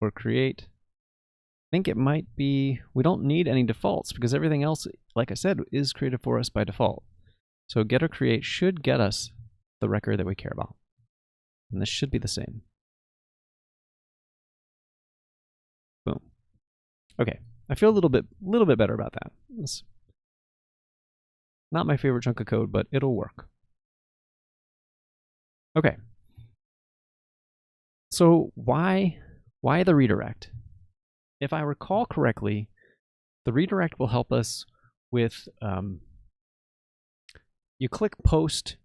or create. I think it might be, we don't need any defaults because everything else, like I said, is created for us by default. So get or create should get us the record that we care about. And this should be the same. Boom. Okay, I feel a little bit better about that. It's not my favorite chunk of code, but it'll work. Okay. So why the redirect? If I recall correctly, the redirect will help us with, you click post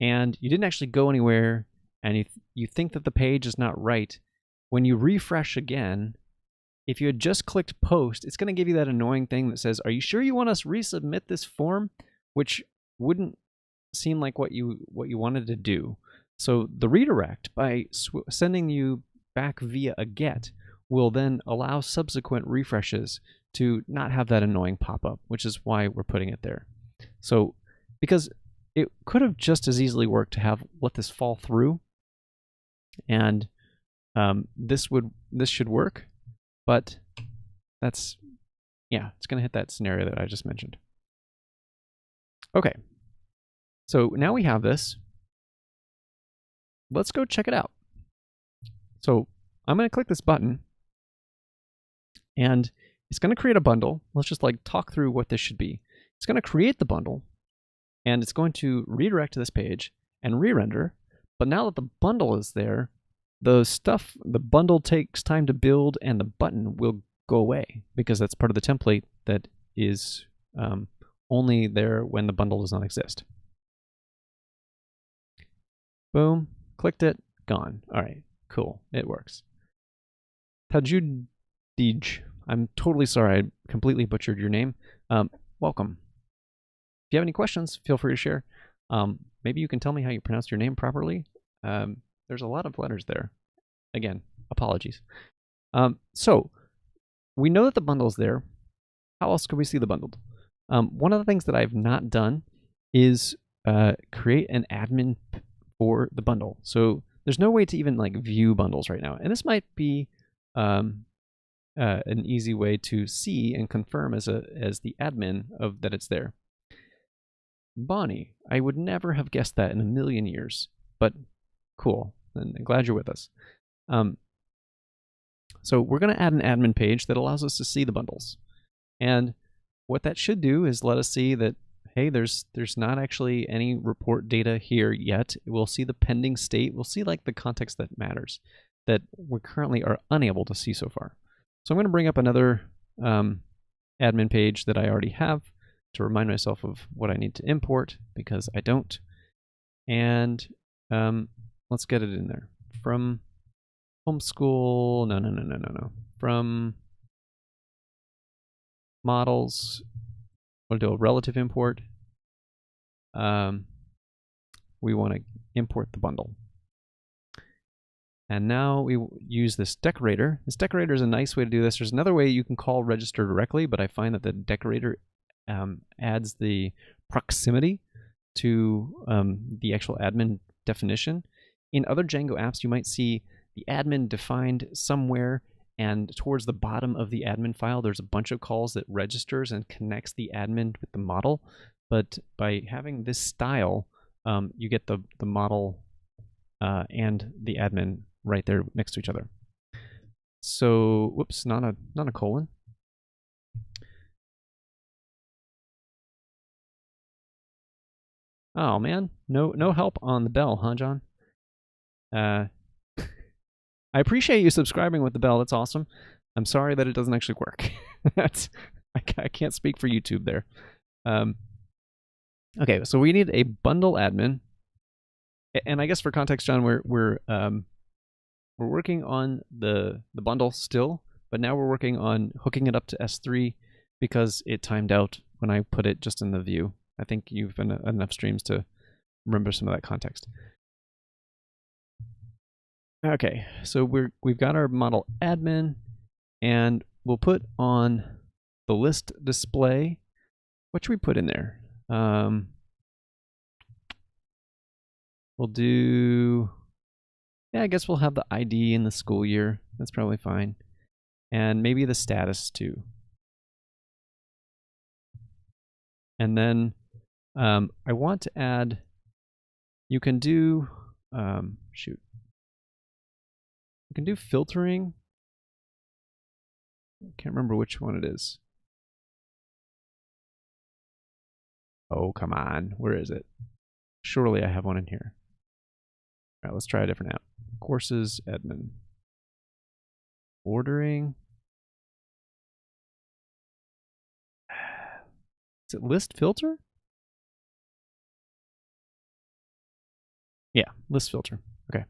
and you didn't actually go anywhere and you think that the page is not right. When you refresh again, if you had just clicked post, it's going to give you that annoying thing that says, are you sure you want us to resubmit this form? Which wouldn't seem like what you wanted to do. So the redirect, by sending you back via a get, will then allow subsequent refreshes to not have that annoying pop-up, which is why we're putting it there. So because it could have just as easily worked to have let this fall through, and this should work, but that's, yeah, it's going to hit that scenario that I just mentioned. Okay, so now we have this. Let's go check it out. So I'm going to click this button, and it's going to create a bundle. Let's just like talk through what this should be. It's going to create the bundle, and it's going to redirect to this page and re-render. But now that the bundle is there, the bundle takes time to build, and the button will go away because that's part of the template that is only there when the bundle does not exist. Boom, clicked it, gone. All right, cool, it works. Tajudij, I'm totally sorry, I completely butchered your name. Welcome. If you have any questions, feel free to share. Maybe you can tell me how you pronounced your name properly. There's a lot of letters there. Again, apologies. So we know that the bundle's there. How else could we see the bundle? One of the things that I've not done is create an admin for the bundle. So there's no way to even like view bundles right now. And this might be an easy way to see and confirm as the admin of that it's there. Bonnie, I would never have guessed that in a million years, but cool, and I'm glad you're with us. So we're going to add an admin page that allows us to see the bundles. And what that should do is let us see that, hey, there's not actually any report data here yet. We'll see the pending state. We'll see like the context that matters that we currently are unable to see so far. So I'm going to bring up another admin page that I already have to remind myself of what I need to import because I don't. And let's get it in there. From homeschool, no. From models, we'll do a relative import. We want to import the bundle. And now we use this decorator. This decorator is a nice way to do this. There's another way you can call register directly, but I find that the decorator adds the proximity to the actual admin definition. In other Django apps, you might see the admin defined somewhere, and towards the bottom of the admin file, there's a bunch of calls that registers and connects the admin with the model. But by having this style, you get the model and the admin right there next to each other. So, whoops, not a colon. Oh man, no help on the bell, huh, John? I appreciate you subscribing with the bell. That's awesome. I'm sorry that it doesn't actually work. I can't speak for YouTube there. Okay, so we need a bundle admin, and I guess for context, John, we're working on the bundle still, but now we're working on hooking it up to S3 because it timed out when I put it just in the view. I think you've been enough streams to remember some of that context. Okay, so we've got our model admin, And we'll put on the list display. What should we put in there? We'll do, yeah, I guess we'll have the ID in the school year. That's probably fine. And maybe the status too. And then I want to add, you can do, you can do filtering. I can't remember which one it is. Oh, come on. Where is it? Surely I have one in here. All right, let's try a different app. Courses, admin. Ordering. Is it list filter? Yeah, list filter. Okay.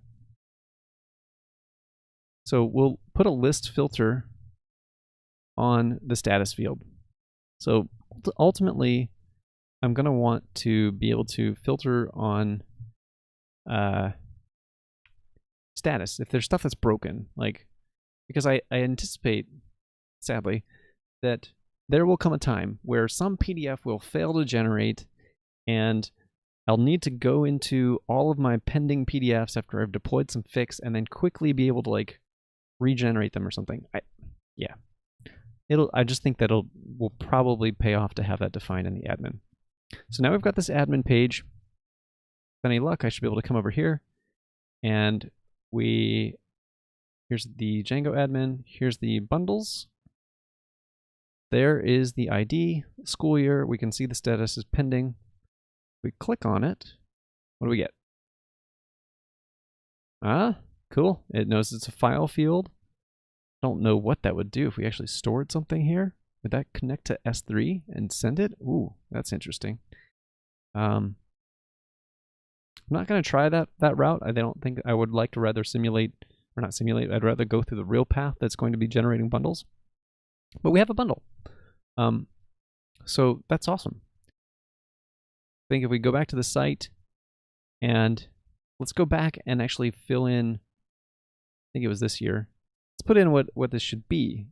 So we'll put a list filter on the status field. So ultimately, I'm going to want to be able to filter on status if there's stuff that's broken, like, because I anticipate, sadly, that there will come a time where some PDF will fail to generate, and I'll need to go into all of my pending PDFs after I've deployed some fix and then quickly be able to like regenerate them or something. I just think that will probably pay off to have that defined in the admin. So now we've got this admin page. With any luck, I should be able to come over here, and here's the Django admin, here's the bundles. There is the ID, school year. We can see the status is pending. We click on it. What do we get? Cool. It knows it's a file field. Don't know what that would do if we actually stored something here. Would that connect to S3 and send it? Ooh, that's interesting. I'm not going to try that route. I don't think I would like to rather simulate, or not simulate, I'd rather go through the real path that's going to be generating bundles. But we have a bundle. So that's awesome. I think if we go back to the site and let's go back and actually fill in, I think it was this year. Let's put in what this should be.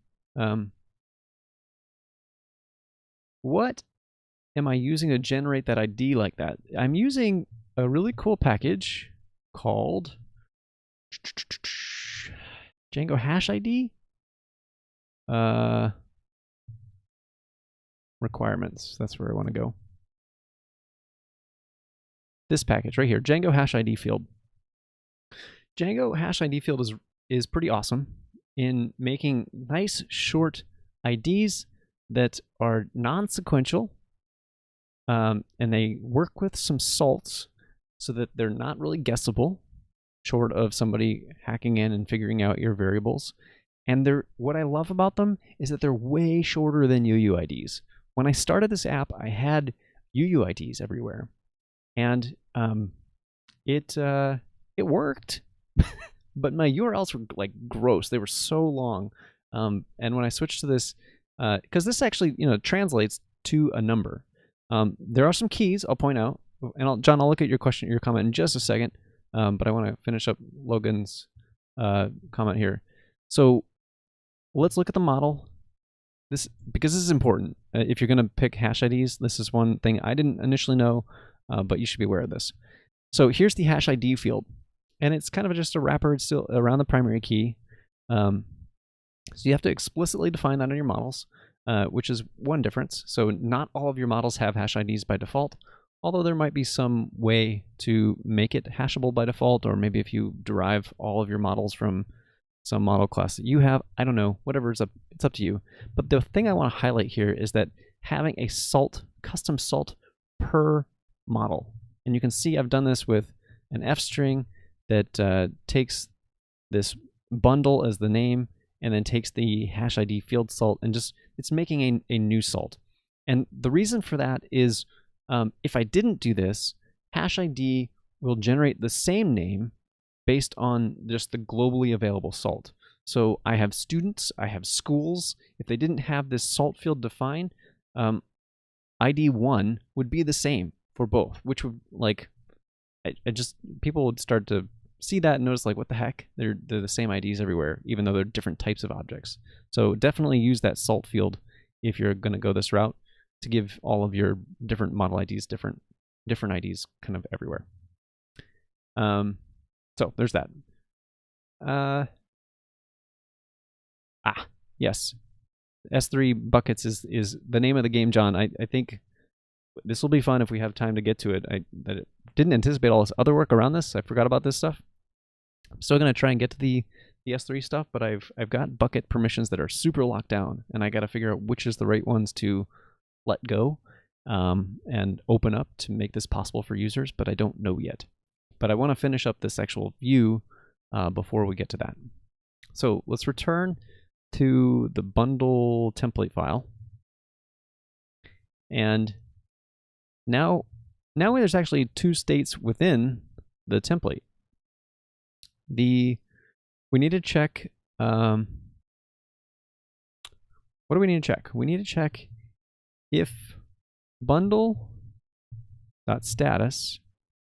What am I using to generate that ID like that? I'm using a really cool package called Django hash ID. Requirements, that's where I want to go. This package right here, Django hash ID field. Django hash ID field is pretty awesome in making nice short IDs that are non-sequential, and they work with some salts so that they're not really guessable, short of somebody hacking in and figuring out your variables. And what I love about them is that they're way shorter than UUIDs. When I started this app, I had UUIDs everywhere, and it worked, but my URLs were like gross. They were so long, and when I switched to this, because this actually translates to a number. There are some keys I'll point out, and John, I'll look at your comment in just a second, but I want to finish up Logan's comment here. So let's look at the model. Because this is important. If you're going to pick hash IDs, this is one thing I didn't initially know, but you should be aware of this. So here's the hash ID field, and it's kind of just a wrapper. It's still around the primary key. So you have to explicitly define that on your models, which is one difference. So not all of your models have hash IDs by default, although there might be some way to make it hashable by default, or maybe if you derive all of your models from some model class that you have, I don't know, whatever, it's up to you. But the thing I want to highlight here is that having a custom salt per model. And you can see I've done this with an F string that takes this bundle as the name and then takes the hash ID field salt and just, it's making a new salt. And the reason for that is if I didn't do this, hash ID will generate the same name based on just the globally available salt. So I have students, I have schools. If they didn't have this salt field defined, ID1 would be the same for both, which would people would start to see that and notice like, what the heck? They're the same IDs everywhere, even though they're different types of objects. So definitely use that salt field if you're going to go this route to give all of your different model IDs different IDs kind of everywhere. So there's that. Yes. S3 buckets is the name of the game, John. I think this will be fun if we have time to get to it. I didn't anticipate all this other work around this. I forgot about this stuff. I'm still going to try and get to the S3 stuff, but I've got bucket permissions that are super locked down, and I got to figure out which is the right ones to let go and open up to make this possible for users, but I don't know yet. But I want to finish up this actual view before we get to that. So let's return to the bundle template file. And now there's actually two states within the template. We need to check, what do we need to check? We need to check if bundle.status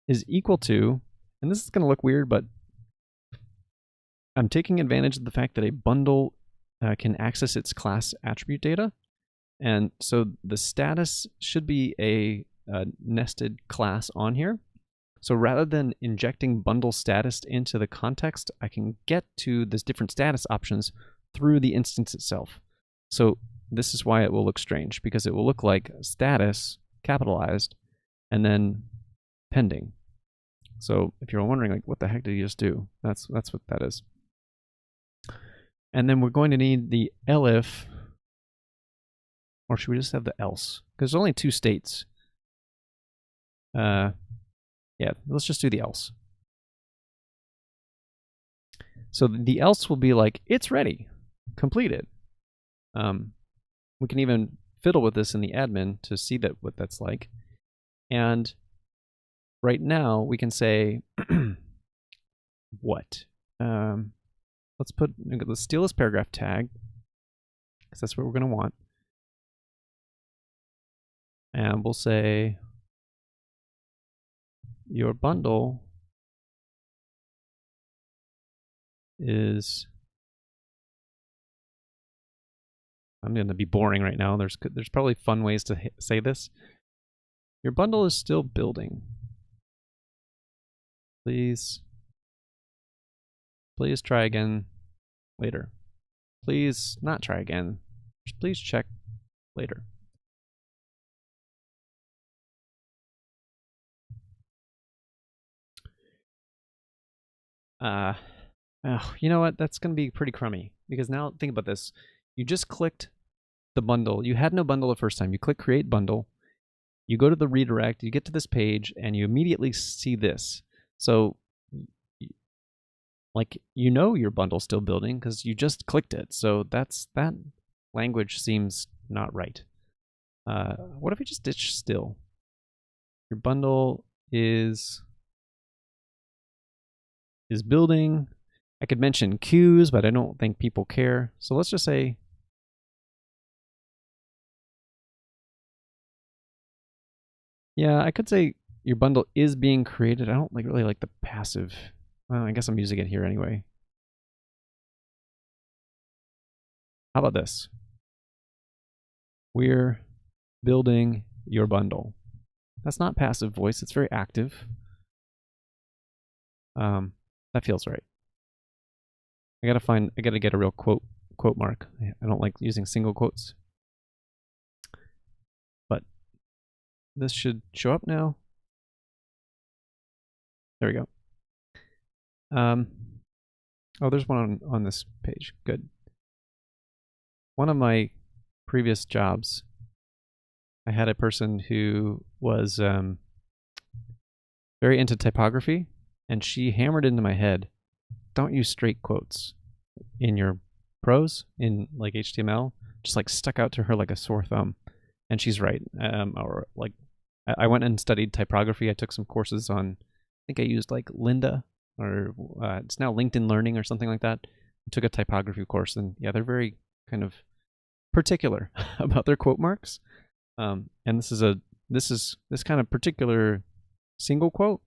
is equal to, and this is going to look weird, but I'm taking advantage of the fact that a bundle can access its class attribute data. And so the status should be a nested class on here. So rather than injecting bundle status into the context, I can get to these different status options through the instance itself. So this is why it will look strange, because it will look like status capitalized and then pending. So if you're wondering, like, what the heck did you just do? That's what that is. And then we're going to need the elif, or should we just have the else? Because there's only two states. Yeah, let's just do the else. So the else will be like, it's ready, completed. We can even fiddle with this in the admin to see what that's like. And right now we can say what? Let's steal this paragraph tag, because that's what we're going to want. And we'll say your bundle is, I'm going to be boring right now. There's probably fun ways to say this. Your bundle is still building. Please try again later. Please not try again. Please check later. You know what? That's going to be pretty crummy, because now think about this. You just clicked the bundle. You had no bundle the first time. You click create bundle. You go to the redirect. You get to this page, and you immediately see this. So, like, your bundle's still building because you just clicked it. So that language seems not right. What if we just ditch still? Your bundle is building. I could mention queues, but I don't think people care. So let's just say yeah, I could say your bundle is being created. I don't really like the passive. Well, I guess I'm using it here anyway. How about this? We're building your bundle. That's not passive voice. It's very active. That feels right. I gotta get a real quote mark. I don't like using single quotes. But this should show up now. There we go. Oh, there's one on this page. Good. One of my previous jobs, I had a person who was very into typography, and she hammered into my head, don't use straight quotes in your prose, in like HTML. Just like stuck out to her like a sore thumb. And she's right. Or like, I went and studied typography. I took some courses on, I think I used like Lynda, or it's now LinkedIn Learning or something like that. I took a typography course, and yeah, they're very kind of particular about their quote marks. And this kind of particular single quote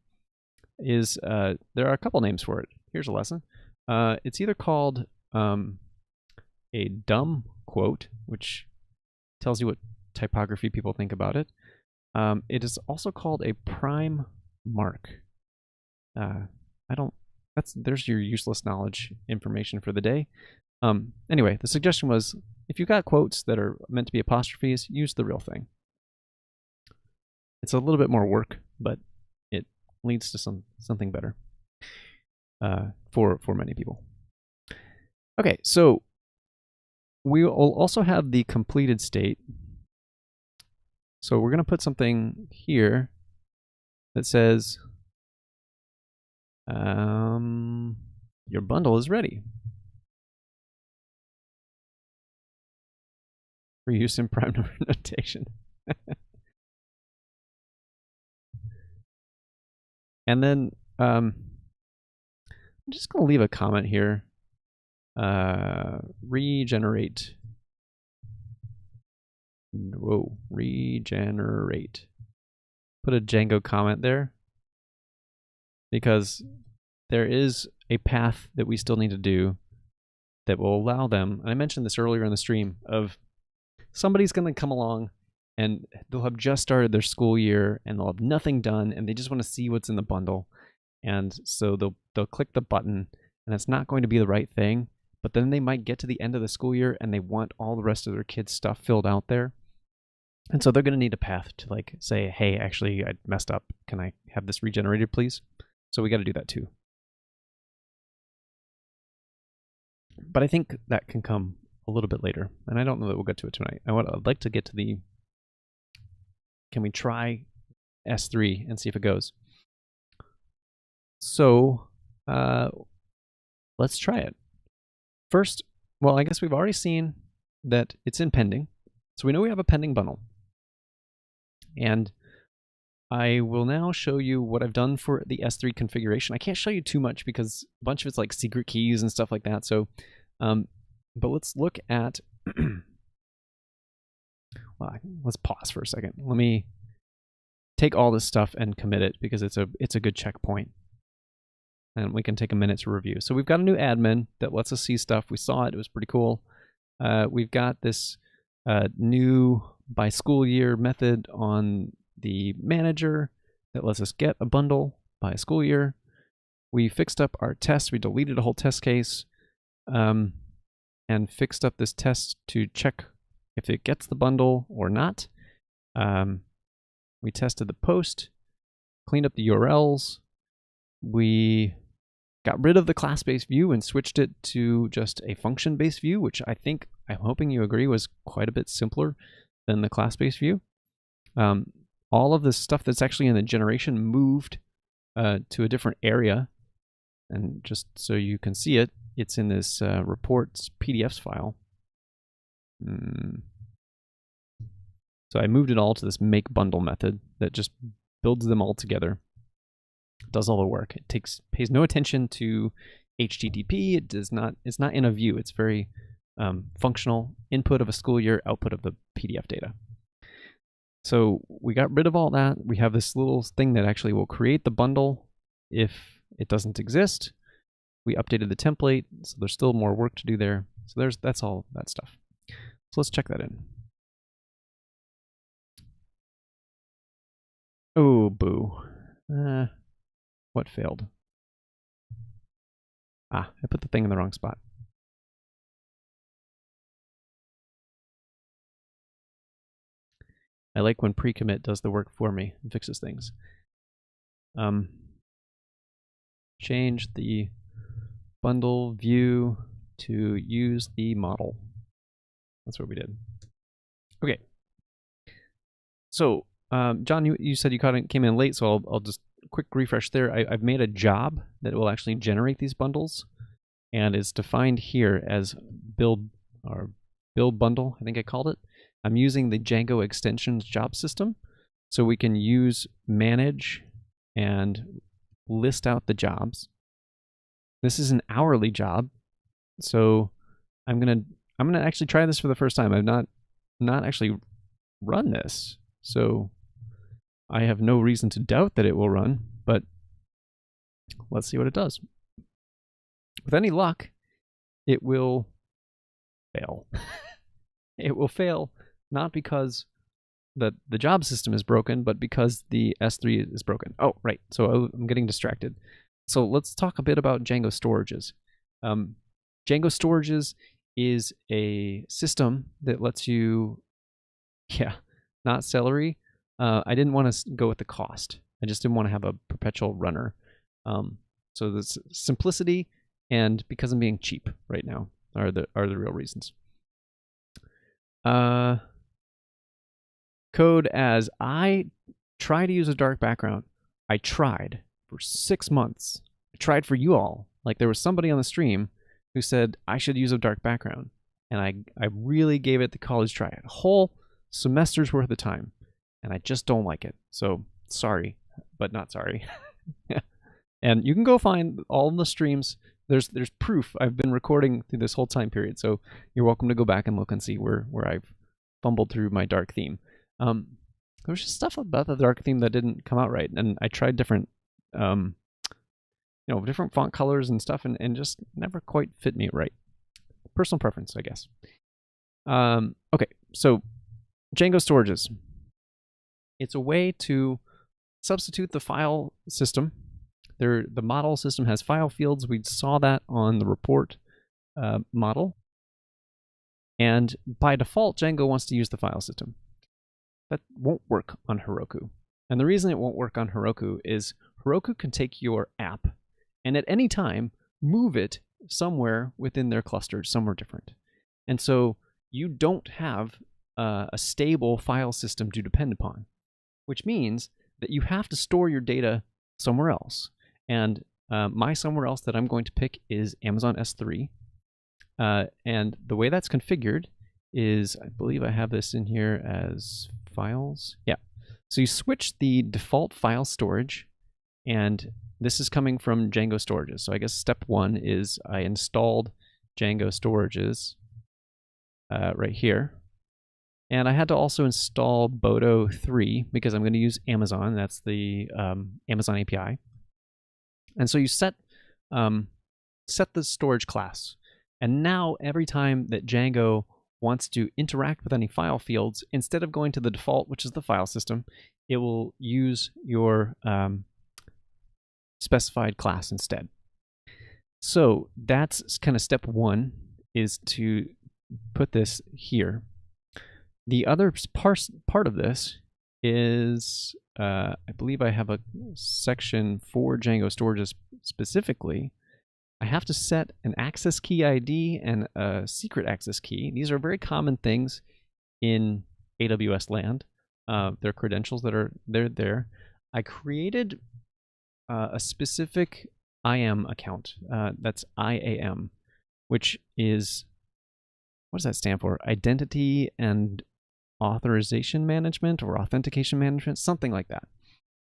is there are a couple names for it. Here's a lesson. It's either called a dumb quote, which tells you what typography people think about it. It is also called a prime mark. There's your useless knowledge information for the day. Anyway, the suggestion was, if you've got quotes that are meant to be apostrophes, use the real thing. It's a little bit more work, but it leads to something better for many people. Okay, so we will also have the completed state. So we're going to put something here that says your bundle is ready for use in prime number notation. And then I'm just going to leave a comment here. Regenerate. Whoa, regenerate. Put a Django comment there, because there is a path that we still need to do that will allow them, and I mentioned this earlier in the stream, of somebody's going to come along and they'll have just started their school year and they'll have nothing done and they just want to see what's in the bundle. And so they'll click the button and it's not going to be the right thing, but then they might get to the end of the school year and they want all the rest of their kids' stuff filled out there. And so they're going to need a path to like say, hey, actually I messed up. Can I have this regenerated, please? So we got to do that too. But I think that can come a little bit later, and I don't know that we'll get to it tonight. I'd like to get to the, can we try S3 and see if it goes? So let's try it. First, well, I guess we've already seen that it's in pending. So we know we have a pending bundle. And I will now show you what I've done for the S3 configuration. I can't show you too much because a bunch of it's like secret keys and stuff like that. So, but let's look at, well, let's pause for a second. Let me take all this stuff and commit it because it's a good checkpoint. And we can take a minute to review. So we've got a new admin that lets us see stuff. We saw it, it was pretty cool. We've got this new by school year method on the manager that lets us get a bundle by school year. We fixed up our tests. We deleted a whole test case and fixed up this test to check if it gets the bundle or not. We tested the post, cleaned up the URLs. We got rid of the class-based view and switched it to just a function-based view, which I'm hoping you agree was quite a bit simpler than the class-based view. All of this stuff that's actually in the generation moved to a different area. And just so you can see it, it's in this reports PDFs file. So I moved it all to this make bundle method that just builds them all together. Does all the work. It pays no attention to HTTP. It's not in a view. It's very functional. Input of a school year, output of the PDF data. So we got rid of all that. We have this little thing that actually will create the bundle if it doesn't exist. We updated the template, so there's still more work to do there. So that's all that stuff. So let's check that in. Oh, boo. What failed? I put the thing in the wrong spot. I like when pre-commit does the work for me and fixes things. Change the bundle view to use the model. That's what we did. Okay. So, John, you said you came in late, so I'll just quick refresh there. I've made a job that will actually generate these bundles, and it's defined here as build bundle, I think I called it. I'm using the Django Extensions job system, so we can use manage and list out the jobs. This is an hourly job, so I'm gonna actually try this for the first time. I've not actually run this, so I have no reason to doubt that it will run, but let's see what it does. With any luck, it will fail. It will fail not because the job system is broken, but because the S3 is broken. Oh, right. So I'm getting distracted. So let's talk a bit about Django Storages. Django Storages is a system that lets you, not celery. I didn't want to go with the cost. I just didn't want to have a perpetual runner. So the simplicity and because I'm being cheap right now are the real reasons. Code as I try to use a dark background. I tried for 6 months. I tried for you all. Like there was somebody on the stream who said I should use a dark background. And I really gave it the college try. A whole semester's worth of time. And I just don't like it. So sorry, but not sorry. And you can go find all the streams. There's proof I've been recording through this whole time period. So you're welcome to go back and look and see where I've fumbled through my dark theme. There was just stuff about the dark theme that didn't come out right. And I tried different, different font colors and stuff and just never quite fit me right. Personal preference, I guess. Okay, so Django Storages. It's a way to substitute the file system. The model system has file fields. We saw that on the report model. And by default, Django wants to use the file system. That won't work on Heroku. And the reason it won't work on Heroku is Heroku can take your app and at any time move it somewhere within their cluster, somewhere different. And so you don't have a stable file system to depend upon, which means that you have to store your data somewhere else. And my somewhere else that I'm going to pick is Amazon S3. And the way that's configured is, I believe I have this in here as files. Yeah. So you switch the default file storage, and this is coming from Django Storages. So I guess step 1 is I installed Django Storages right here. And I had to also install Bodo 3 because I'm going to use Amazon. That's the Amazon API. And so you set the storage class. And now every time that Django wants to interact with any file fields, instead of going to the default, which is the file system, it will use your specified class instead. So that's kind of step 1, is to put this here. The other part of this is, I believe I have a section for Django Storages specifically. I have to set an access key ID and a secret access key. These are very common things in AWS land. They're credentials that are there. I created a specific IAM account. That's IAM, which is, what does that stand for? Identity and Authorization Management or Authentication Management, something like that.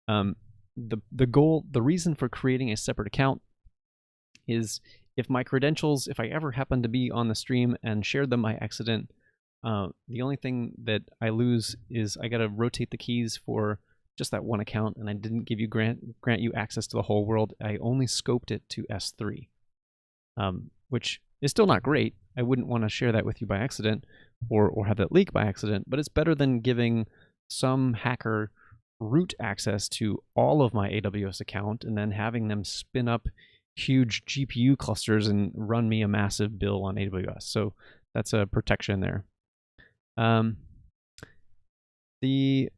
The reason for creating a separate account is if my credentials, if I ever happen to be on the stream and shared them by accident, the only thing that I lose is I got to rotate the keys for just that one account, and I didn't give you grant you access to the whole world. I only scoped it to S3, which is still not great. I wouldn't want to share that with you by accident or have that leak by accident, but it's better than giving some hacker root access to all of my AWS account and then having them spin up huge GPU clusters and run me a massive bill on AWS. So that's a protection there. The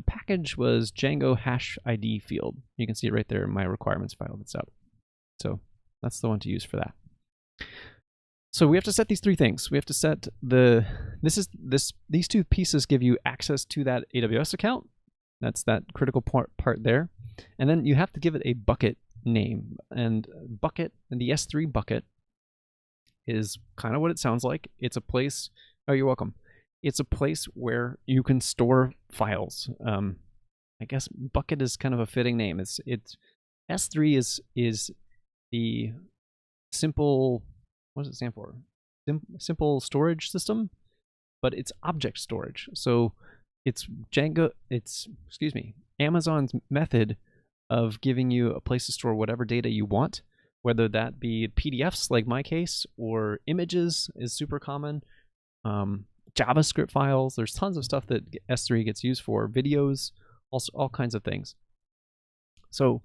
package was Django hash ID field. You can see it right there in my requirements file that's up. So that's the one to use for that. So we have to set these 3 things. We have to set these 2 pieces give you access to that AWS account. That's that critical part there. And then you have to give it a bucket name. And the S3 bucket is kind of what it sounds like. It's a place, oh, you're welcome. It's a place where you can store files. I guess bucket is kind of a fitting name. It's S3 is the simple, what does it stand for? Simple storage system, but it's object storage. So it's Django, Amazon's method of giving you a place to store whatever data you want, whether that be PDFs like my case, or images is super common, JavaScript files. There's tons of stuff that S3 gets used for, videos, also all kinds of things. So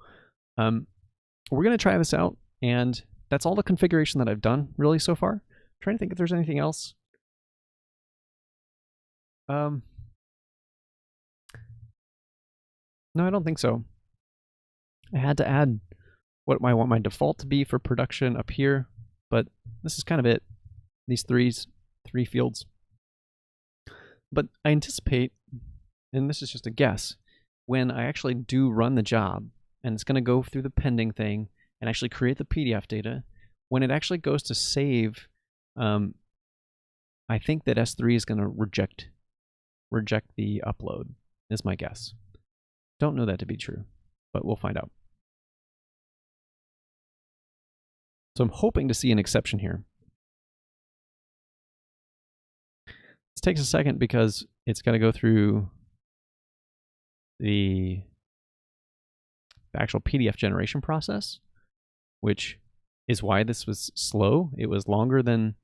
we're going to try this out, and that's all the configuration that I've done really so far. I'm trying to think if there's anything else. No, I don't think so. I had to add what I want my default to be for production up here, but this is kind of it. These three fields. But I anticipate, and this is just a guess, when I actually do run the job, and it's going to go through the pending thing and actually create the PDF data, when it actually goes to save, I think that S3 is going to reject the upload, is my guess. Don't know that to be true, but we'll find out. So I'm hoping to see an exception here. This takes a second because it's got to go through the actual PDF generation process, which is why this was slow. It was longer than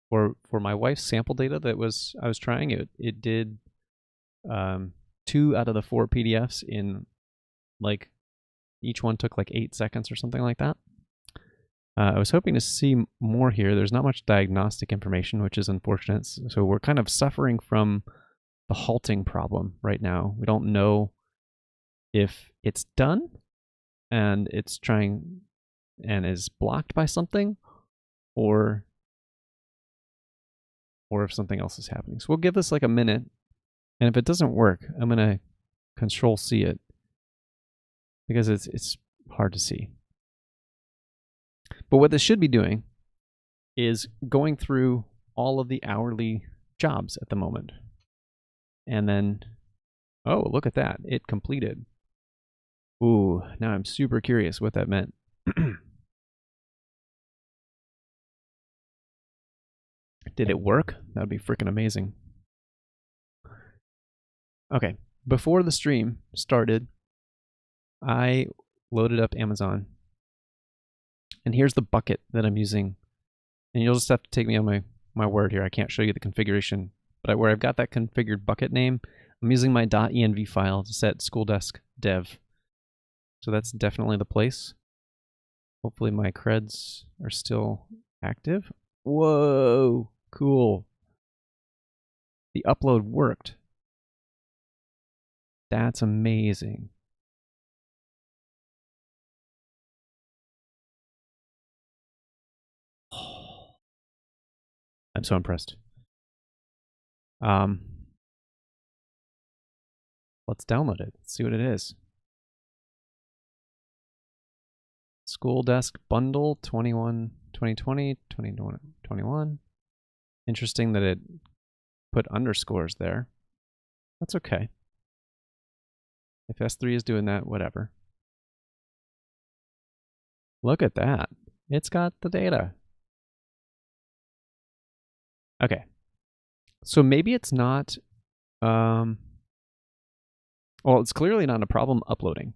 for my wife's sample data that I was trying. It did 2 out of the 4 PDFs in like each one took like 8 seconds or something like that. I was hoping to see more here. There's not much diagnostic information, which is unfortunate. So we're kind of suffering from the halting problem right now. We don't know if it's done and it's trying and is blocked by something, or if something else is happening. So we'll give this like a minute, and if it doesn't work, I'm gonna Control-C it because it's hard to see. But what this should be doing is going through all of the hourly jobs at the moment. And then, oh, look at that. It completed. Ooh, now I'm super curious what that meant. Did it work? That would be freaking amazing. Okay, before the stream started, I loaded up Amazon. And here's the bucket that I'm using. And you'll just have to take me on my word here. I can't show you the configuration, but where I've got that configured bucket name, I'm using my .env file to set schooldesk dev. So that's definitely the place. Hopefully my creds are still active. Whoa, cool. The upload worked. That's amazing. I'm so impressed. Let's download it. Let's see what it is. School Desk Bundle 2020, 2021. Interesting that it put underscores there. That's okay. If S3 is doing that, whatever. Look at that. It's got the data. Okay. So maybe it's not, well, it's clearly not a problem uploading.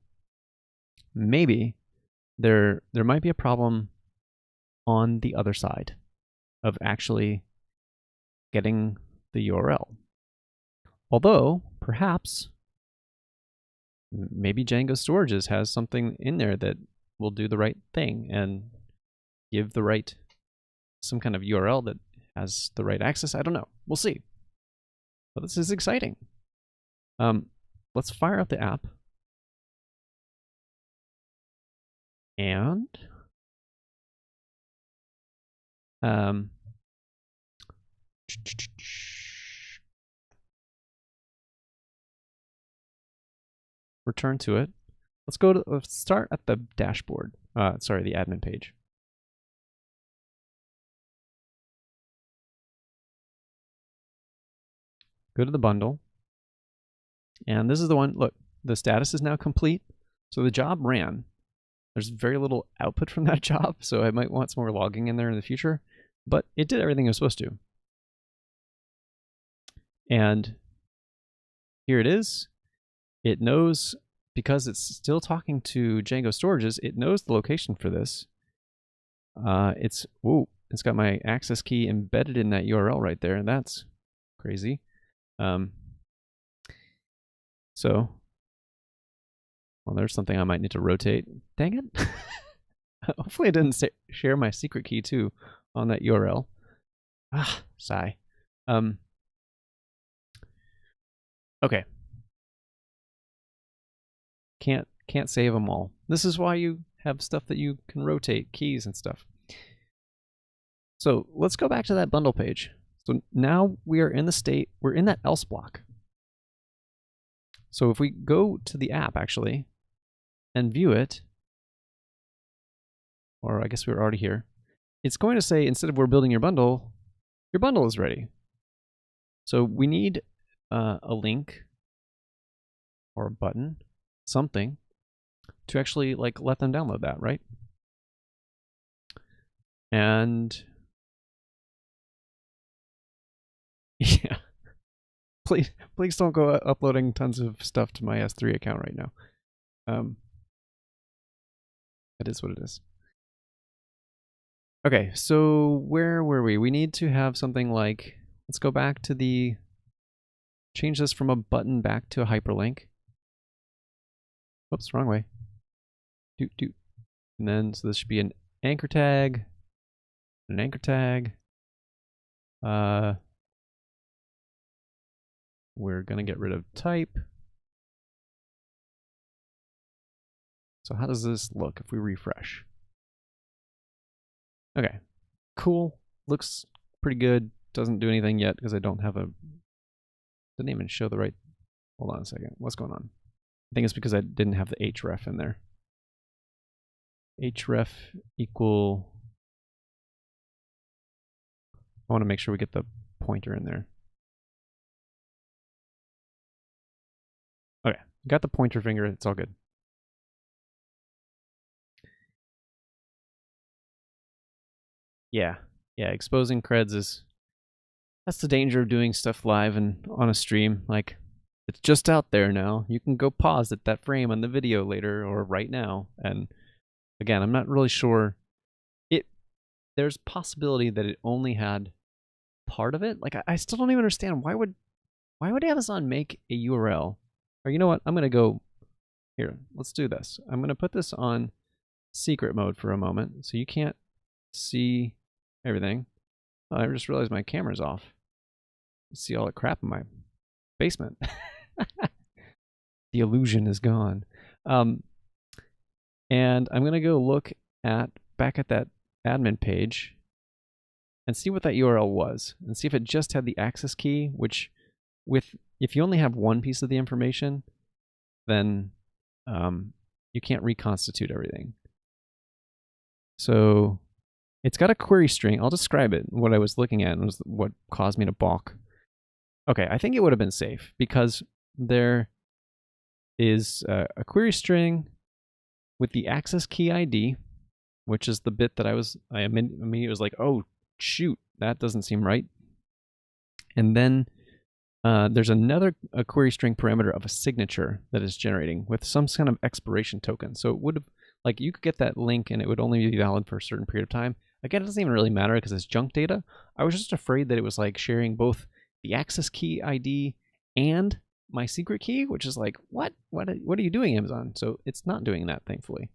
Maybe there might be a problem on the other side of actually getting the URL. Although, perhaps, maybe Django-storages has something in there that will do the right thing and give the right, some kind of URL that has the right access. I don't know. We'll see. But this is exciting. Let's fire up the app. And return to it. Let's start at the dashboard. Sorry, the admin page. Go to the bundle. And this is the one, look, the status is now complete. So the job ran. There's very little output from that job, so I might want some more logging in there in the future, but it did everything it was supposed to. And here it is. It knows because it's still talking to Django storages, it knows the location for this. It's got my access key embedded in that URL right there, and that's crazy. So, well, there's something I might need to rotate. Dang it. Hopefully I didn't share my secret key too on that URL. Ah, sigh. Okay. Can't save them all. This is why you have stuff that you can rotate, keys and stuff. So let's go back to that bundle page. So now we are in the state, we're in that else block. So if we go to the app actually and view it, or I guess we're already here, it's going to say, instead of we're building your bundle is ready. So we need a link or a button, something, to actually like let them download that, right? And yeah, please don't go uploading tons of stuff to my S3 account right now. That is what it is. Okay, so where were we? We need to have something like, let's go back to the, change this from a button back to a hyperlink. Oops, wrong way. And then, so this should be an anchor tag, we're gonna get rid of type. So how does this look if we refresh? Okay, cool. Looks pretty good. Doesn't do anything yet because I don't have a, didn't even show the right, hold on a second. What's going on? I think it's because I didn't have the href in there. Href equal, I want to make sure we get the pointer in there. Okay, got the pointer finger, it's all good. Yeah, exposing creds is, that's the danger of doing stuff live and on a stream. Like, it's just out there now. You can go pause at that frame on the video later or right now. And again, I'm not really sure. There's possibility that it only had part of it. Like, I still don't even understand why would Amazon make a URL? Or you know what? I'm gonna go here. Let's do this. I'm gonna put this on secret mode for a moment, so you can't see everything. Oh, I just realized my camera's off. I see all the crap in my basement. The illusion is gone. And I'm gonna go look back at that admin page and see what that URL was, and see if it just had the access key, which if you only have one piece of the information, then you can't reconstitute everything. So it's got a query string. I'll describe it. What I was looking at was what caused me to balk. Okay, I think it would have been safe because there is a query string with the access key ID, which is the bit that I immediately was like, oh shoot, that doesn't seem right. And then there's a query string parameter of a signature that is generating with some kind of expiration token. So it would have, like, you could get that link and it would only be valid for a certain period of time. Again, it doesn't even really matter because it's junk data. I was just afraid that it was like sharing both the access key ID and my secret key, which is like, what are you doing, Amazon? So it's not doing that, thankfully.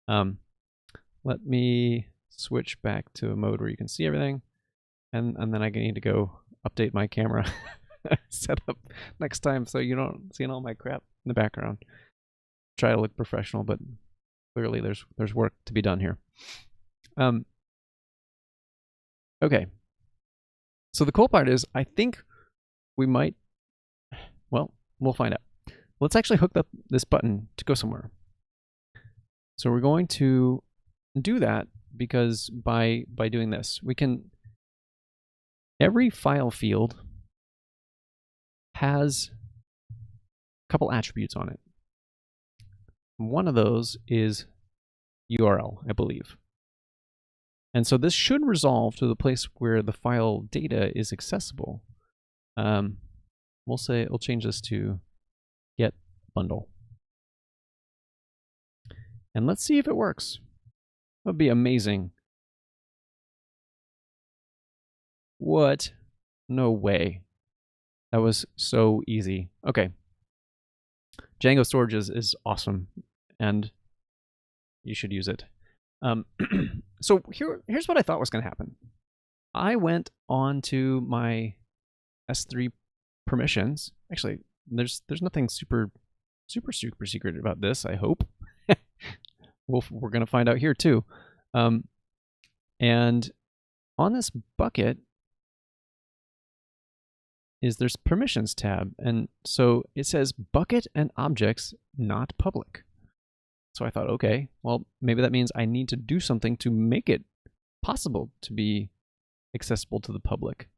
Let me switch back to a mode where you can see everything, and then I need to go update my camera setup next time so you don't see all my crap in the background. Try to look professional, but clearly there's work to be done here. Okay. So the cool part is, I think we might, well, we'll find out. Let's actually hook up this button to go somewhere. So we're going to do that because by doing this, we can, every file field has a couple attributes on it. One of those is URL, I believe. And so this should resolve to the place where the file data is accessible. We'll change this to get bundle. And let's see if it works. That would be amazing. What? No way. That was so easy. Okay. Django Storages is awesome, and you should use it. So here's what I thought was going to happen. I went on to my S3 permissions. Actually, there's nothing super secret about this, I hope. We're going to find out here too. And on this bucket there's permissions tab. And so it says bucket and objects not public. So I thought, okay, well, maybe that means I need to do something to make it possible to be accessible to the public.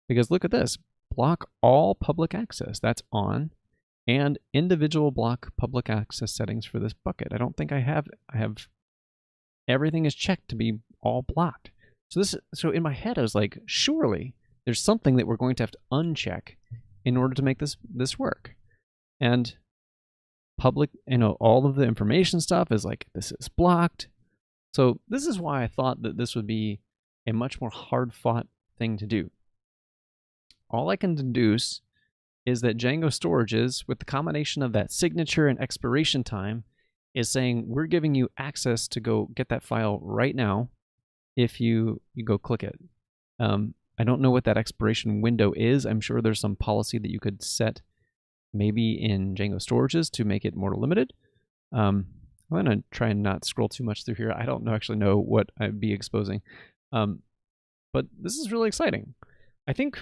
Because look at this, block all public access, that's on, and individual block public access settings for this bucket. I don't think I have everything is checked to be all blocked. So in my head I was like, surely there's something that we're going to have to uncheck in order to make this work. And public, all of the information stuff is like, this is blocked. So this is why I thought that this would be a much more hard-fought thing to do. All I can deduce is that Django Storages, with the combination of that signature and expiration time, is saying we're giving you access to go get that file right now if you go click it. I don't know what that expiration window is. I'm sure there's some policy that you could set maybe in Django Storages to make it more limited. I'm going to try and not scroll too much through here. I don't actually know what I'd be exposing. But this is really exciting. I think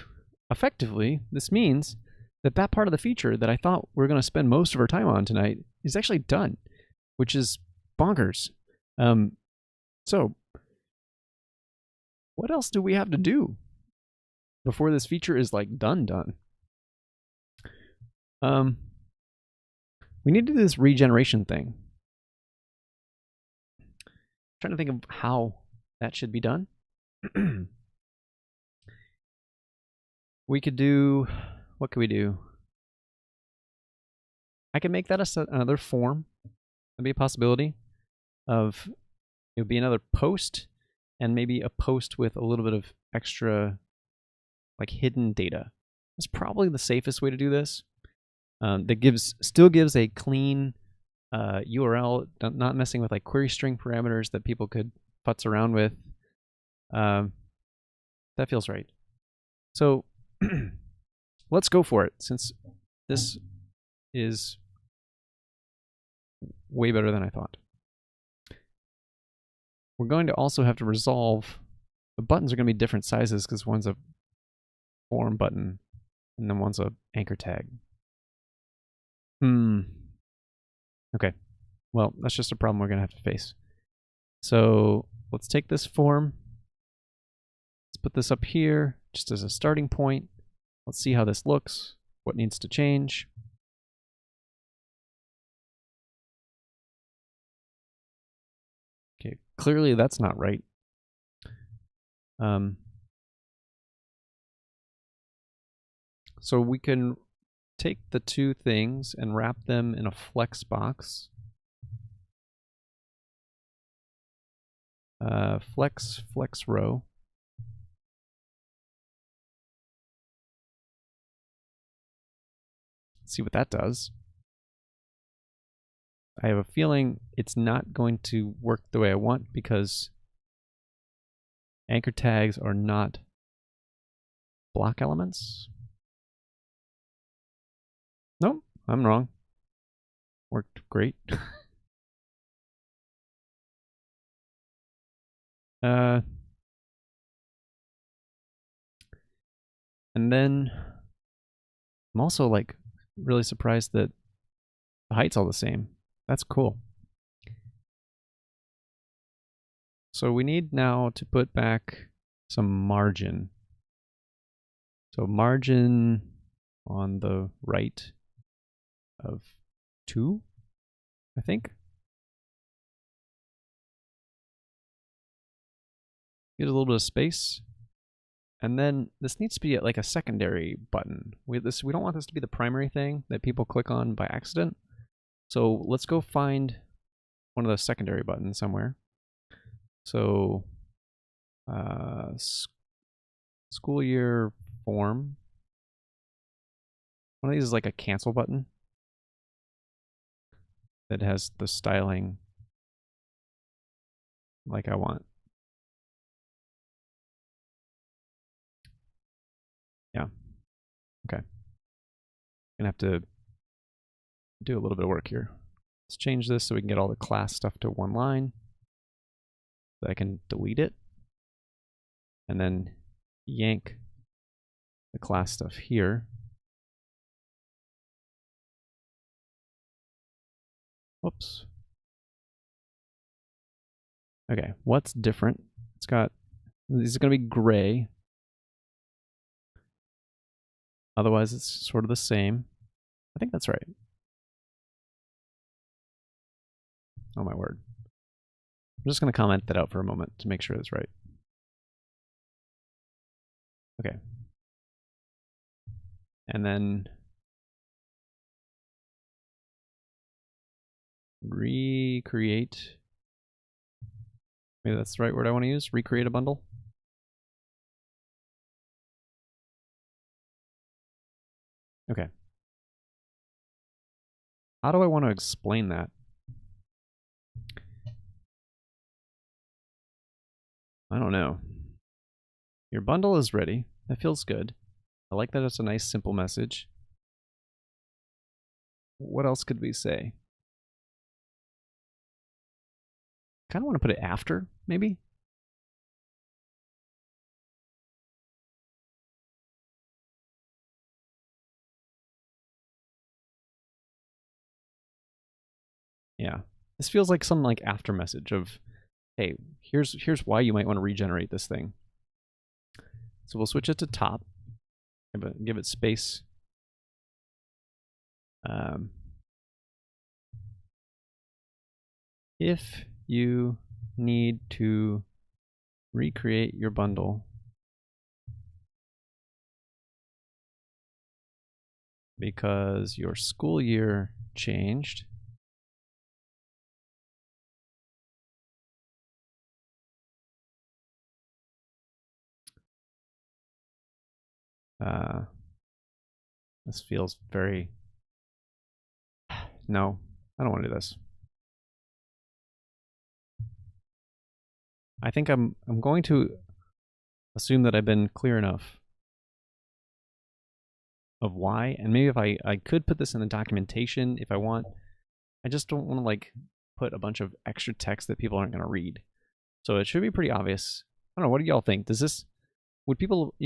effectively this means that part of the feature that I thought we were going to spend most of our time on tonight is actually done, which is bonkers. So what else do we have to do before this feature is like done? We need to do this regeneration thing. I'm trying to think of how that should be done. We could do, what could we do? I could make that another form. That'd be a possibility of, it would be another post, and maybe a post with a little bit of extra like hidden data. That's probably the safest way to do this. That still gives a clean URL, not messing with like query string parameters that people could futz around with. That feels right. So let's go for it, since this is way better than I thought. We're going to also have to resolve, the buttons are going to be different sizes because one's a form button and then one's a anchor tag. Okay, well, that's just a problem we're going to have to face. So let's take this form. Let's put this up here just as a starting point. Let's see how this looks, what needs to change. Okay, clearly that's not right. So we can take the two things and wrap them in a flex box. Flex row. Let's see what that does. I have a feeling it's not going to work the way I want because anchor tags are not block elements. Nope, I'm wrong. Worked great. And then I'm also like really surprised that the height's all the same. That's cool. So we need now to put back some margin. So margin on the right of 2, I think. Get a little bit of space. And then this needs to be like a secondary button. We don't want this to be the primary thing that people click on by accident. So let's go find one of the secondary buttons somewhere. So school year form. One of these is like a cancel button that has the styling like I want. Yeah. Okay. Gonna have to do a little bit of work here. Let's change this so we can get all the class stuff to one line. So I can delete it and then yank the class stuff here. Whoops. Okay, what's different? It's got, this is going to be gray. Otherwise, it's sort of the same. I think that's right. Oh my word. I'm just going to comment that out for a moment to make sure that's right. Okay. And then recreate. Maybe that's the right word I want to use. Recreate a bundle. Okay. How do I want to explain that? I don't know. Your bundle is ready. That feels good. I like that it's a nice, simple message. What else could we say? Kind of want to put it after, maybe? Yeah. This feels like some like after message of, hey, here's why you might want to regenerate this thing. So we'll switch it to top. Give it space. If you need to recreate your bundle because your school year changed, this feels very, no, I don't want to do this. I think I'm going to assume that I've been clear enough of why, and maybe if I could put this in the documentation if I want. I just don't want to like put a bunch of extra text that people aren't going to read. So it should be pretty obvious. I don't know, what do y'all think? You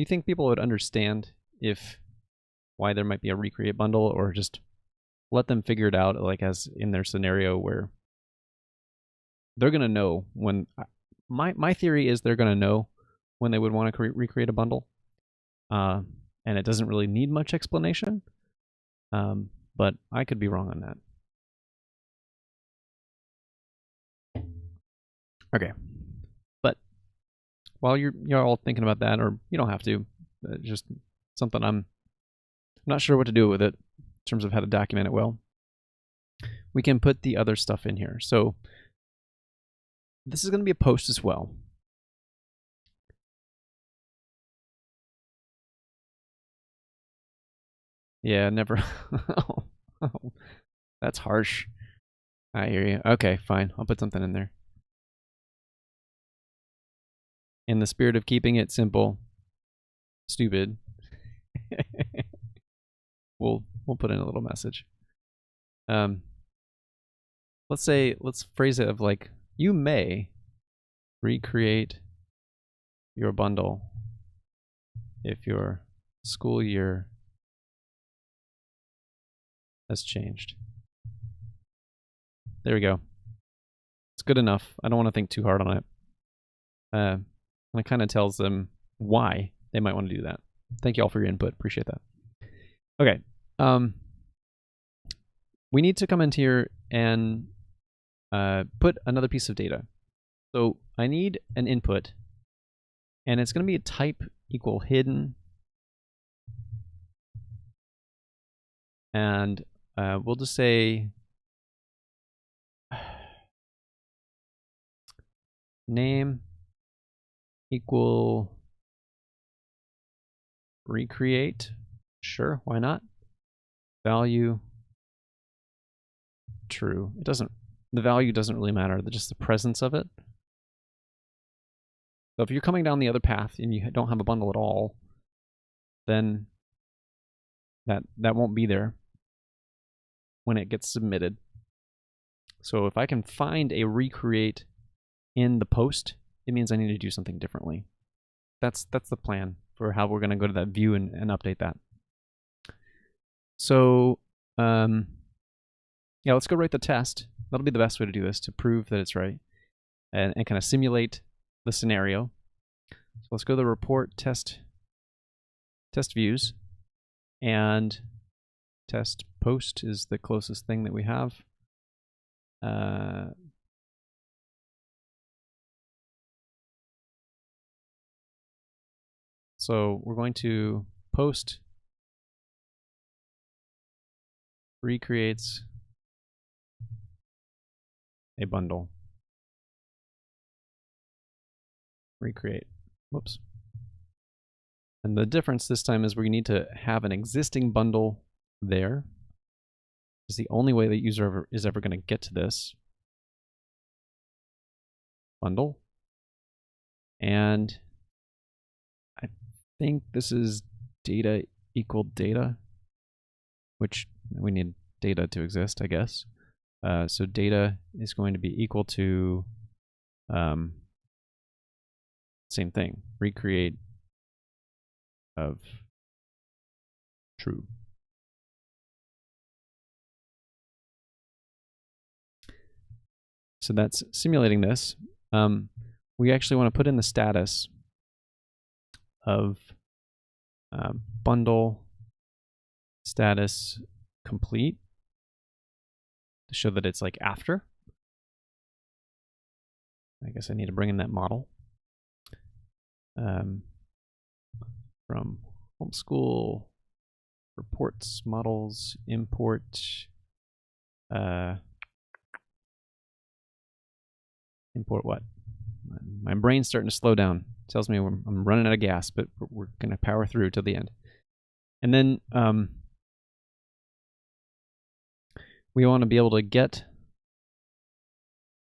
think people would understand if why there might be a recreate bundle, or just let them figure it out, like as in their scenario where they're going to know when, my theory is they're going to know when they would want to recreate a bundle. And it doesn't really need much explanation. But I could be wrong on that. Okay. But while you're all thinking about that, or you don't have to, just something I'm not sure what to do with it in terms of how to document it well, we can put the other stuff in here. So this is going to be a post as well. Yeah, never. Oh, that's harsh. I hear you. Okay, fine. I'll put something in there. In the spirit of keeping it simple, stupid, we'll put in a little message. Let's phrase it of like, you may recreate your bundle if your school year has changed. There we go. It's good enough. I don't want to think too hard on it. And it kind of tells them why they might want to do that. Thank you all for your input. Appreciate that. Okay. We need to come into here and put another piece of data. So I need an input, and it's going to be a type equal hidden. And we'll just say, name equal recreate. Sure, why not? Value true. It doesn't, the value doesn't really matter, just the presence of it. So if you're coming down the other path and you don't have a bundle at all, then that won't be there when it gets submitted. So if I can find a recreate in the post, it means I need to do something differently. That's the plan for how we're going to go to that view and update that. So yeah, let's go write the test. That'll be the best way to do this, to prove that it's right and kind of simulate the scenario. So let's go to the report test views, and test post is the closest thing that we have. So we're going to post recreates a bundle. Recreate. Whoops. And the difference this time is we need to have an existing bundle there. It's the only way the user is ever going to get to this bundle. And I think this is data equal data, which we need data to exist, I guess. So data is going to be equal to same thing, recreate of true. So that's simulating this. We actually want to put in the status of bundle status complete to show that it's like after. I guess I need to bring in that model. From homeschool reports models import import what? My brain's starting to slow down. It tells me I'm running out of gas, but we're going to power through till the end. And then we want to be able to get,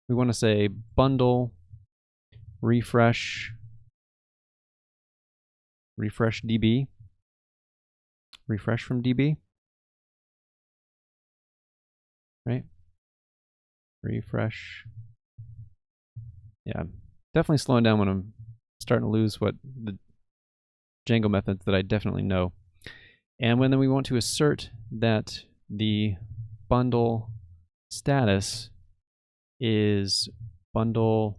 we want to say bundle refresh DB, refresh from DB, right? Refresh. Yeah, definitely slowing down when I'm starting to lose what the Django methods that I definitely know. And when then we want to assert that the bundle status is bundle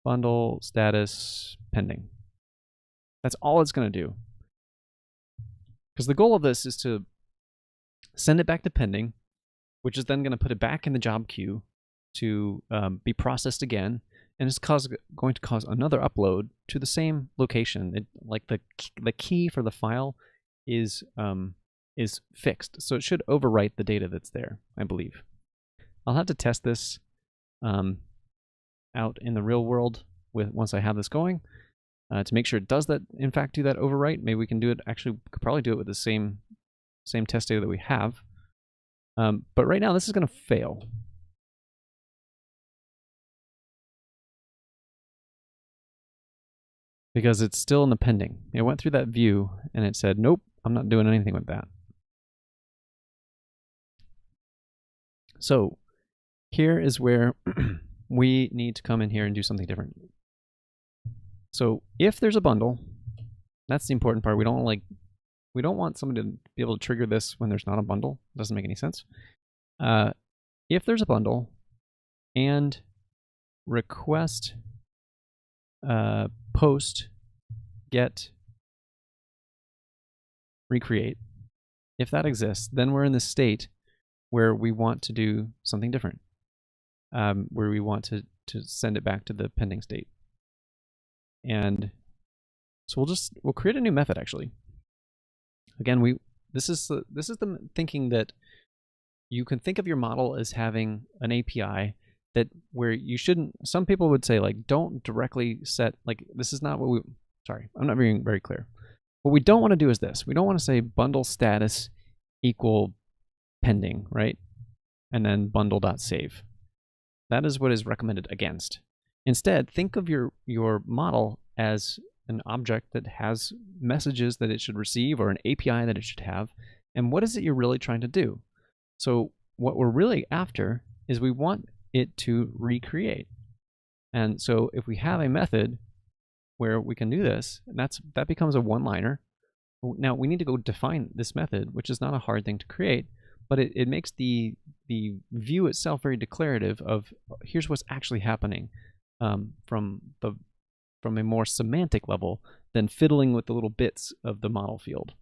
bundle status pending. That's all it's going to do. Because the goal of this is to send it back to pending, which is then going to put it back in the job queue to be processed again, and it's going to cause another upload to the same location. Like the key for the file is fixed, so it should overwrite the data that's there, I believe. I'll have to test this out in the real world once I have this going to make sure it does that, in fact, do that overwrite. Maybe we can do it, actually, we could probably do it with the same test data that we have. But right now, this is going to fail. Because it's still in the pending. It went through that view, and it said, nope, I'm not doing anything with that. So here is where we need to come in here and do something different. So if there's a bundle, that's the important part. We don't want somebody to be able to trigger this when there's not a bundle. It doesn't make any sense. If there's a bundle and request post get recreate, if that exists, then we're in the state where we want to do something different, where we want to send it back to the pending state. And so we'll create a new method actually. Again, this is the thinking that you can think of your model as having an API that where you shouldn't, some people would say like, don't directly set, like this is not what we, sorry, I'm not being very clear. What we don't want to do is this. We don't want to say bundle status equal pending, right? And then bundle.save. That is what is recommended against. Instead, think of your model as an object that has messages that it should receive or an API that it should have. And what is it you're really trying to do? So what we're really after is we want it to recreate. And so if we have a method where we can do this, and that becomes a one-liner. Now we need to go define this method, which is not a hard thing to create, but it makes the view itself very declarative of here's what's actually happening from a more semantic level than fiddling with the little bits of the model field.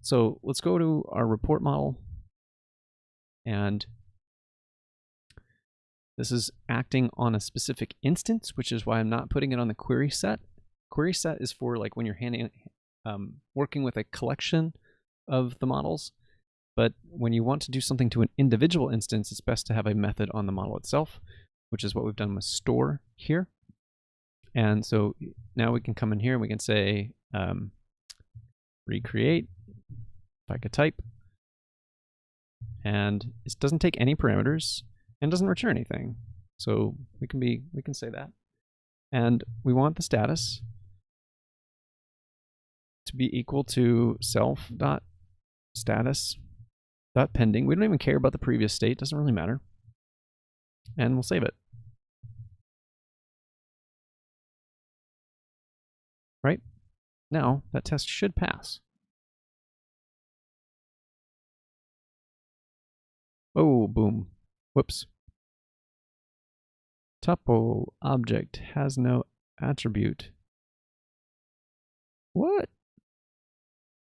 So let's go to our report model, and this is acting on a specific instance, which is why I'm not putting it on the query set. Query set is for like when you're working with a collection of the models. But when you want to do something to an individual instance, it's best to have a method on the model itself, which is what we've done with store here. And so now we can come in here and we can say recreate, if I could type, and it doesn't take any parameters and doesn't return anything. So we can say that. And we want the status to be equal to self.status.pending. We don't even care about the previous state, doesn't really matter. And we'll save it. Right? Now that test should pass. Oh, boom. Whoops. Tuple object has no attribute. What?